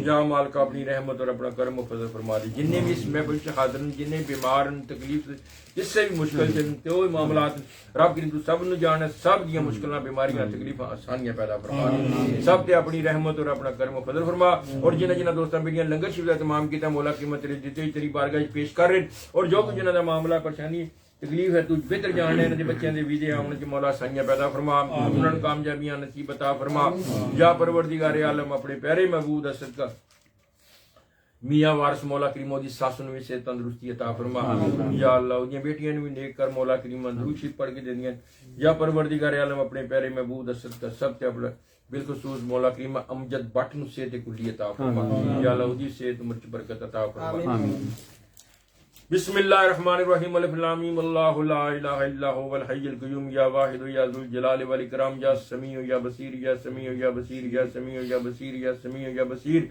یا مالک اپنی رحمت اور اپنا کرم و فضل فرما دے. جننے بھی اس محفل میں حاضر ہیں جننے بیمار ہیں تکلیف جس سے بھی مشکل سے کوئی معاملات رب کی تو سب نو جانے سب دی مشکلاں بیماریاں تکلیفاں آسانیاں پیدا فرما دے. سب تے اپنی رحمت اور اپنا کرم و فضل فرما. اور جنہ جنہ دوستاں بیٹیاں لنگر شریف کا تمام کیتا مولا قیمت تیری بارگاہ پیش کر رہے اور جو کچھ جنہ دا معاملہ پریشانی تکلیف ہے تو بہتر جاننے انہاں دے بچیاں دے ویزے آن وچ مولا آسانیاں پیدا فرما. انہاں نوں کامیابیاں نصیب عطا فرما. یا پروردگار عالم اپنے پیارے محبوب دا صدقہ میاں وارث مولا کریم دی ساس نوں سے تندرستی عطا فرما. یا اللہ اودیاں بیٹیاں نوں بھی نیک کر مولا کریم درود شریف پڑھ کے دیندیاں. یا پروردگار عالم اپنے پیارے محبوب دا صدقہ سب تے اپنا بالخصوص مولا کریم امجد بٹ نوں صحت کلی عطا فرما. یا اللہ اودی صحت عمر چ برکت عطا فرما. بسم اللہ الرحمن الرحیم الف لام میم اللہ لا الہ الا هو الحی القیوم یا واحد یا ذو الجلال والاکرام یا سمیع یا بصیر یا سمیع یا بصیر یا سمیع یا بصیر یا سمیع یا بصیر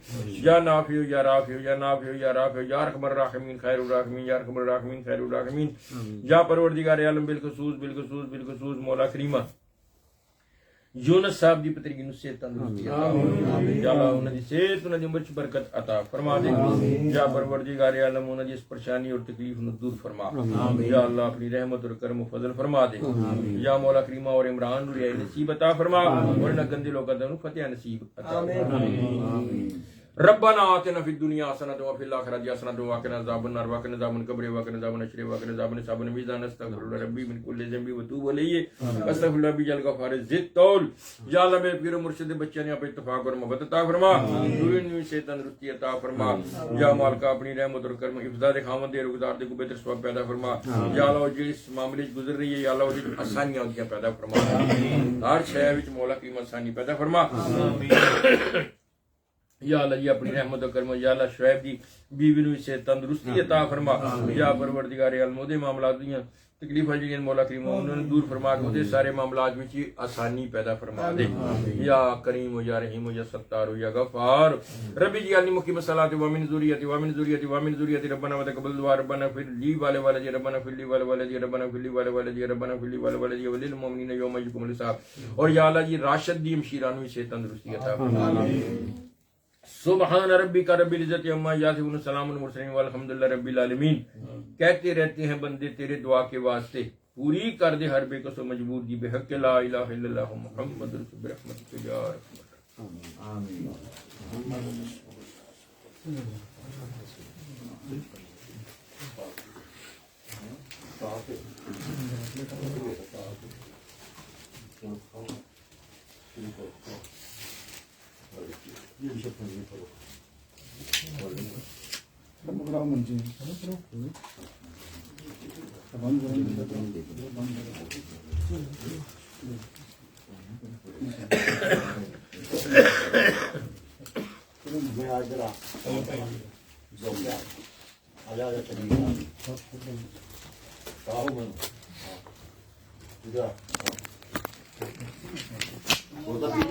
یا نافع یا رافع یا نافع یا رافع یا ارحم الراحمین خیر الراحمین یا ارحم الراحمین خیر الراحمین. یا پروردگار عالم بالخصوص مولا کریم یونس صاحب دی پتری نوں صحت تندرستی عطا فرما. یا اللہ انہاں دی صحت انہاں دی عمر چ برکت عطا فرما دے. یا پروردگار عالم انہاں دی اس پریشانی اور تکلیف نوں دور فرما. یا اللہ اپنی رحمت اور کرم و فضل فرما دے. یا مولا کریم اور عمران نوں رہائی نصیب عطا فرما اور انہاں گندے لوکاں نوں فتح نصیب عطا فرما. ربنا آتنا فی الدنیا حسنۃ وفی الآخرۃ حسنۃ وقنا عذاب النار وقنا عذاب القبر وقنا عذاب الحشر وقنا عذاب حساب المیزان استغفر اللہ ربی من کل ذنب وتوب الیہ استغفر اللہ ربی الغفار ذی طول. یا اللہ میرے پیر و مرشد بچیاں نے اپنے اتفاق اور محبت عطا فرما. دنیا سے تندرستی عطا فرما. یا مالک اپنی رحمت اور کرم افضا دے خاوند دے روزگار دے کو بہتر ثواب پیدا فرما. یا اللہ جس معاملے گزر رہی ہے یا اللہ اس آسانیاں ہوندیاں پیدا فرما. ہر شے وچ مولا کی آسانی پیدا فرما. یا اللہ جی اپنی رحمت و کرم. یا اللہ شعیب دی بیوی نوں سے تندرستی عطا فرما. یا پروردگار عالم دے معاملات دیاں تکلیفاں جڑیاں مولا کریم انہاں نوں دور فرما کے دے سارے معاملات وچ آسانی پیدا فرما دے. یا کریم یا رحیم یا ستار یا غفار ربی جعلنی مقیم الصلاۃ و من ذریتی و من ذریتی و من ذریتی ربنا وتقبل دعاء ربنا اغفر لي ولوالدي ربنا اغفر لي ولوالدي ربنا اغفر لي ولوالدي ربنا اغفر لي ولوالدي وللمؤمنین یوم یقوم الحساب. اور یا اللہ جی راشد دی ہمشیرہ نوں سے تندرستی عطا فرما. سبحان ربک رب العزت عما یصفون سلام المرسلین والحمدللہ رب العالمین. کہتے رہتے ہیں بندے تیرے دعا کے واسطے پوری کر دے ہر بے کس و مجبور دی بحق لا الہ الا اللہ محمد رسول برحمتک یا آمین.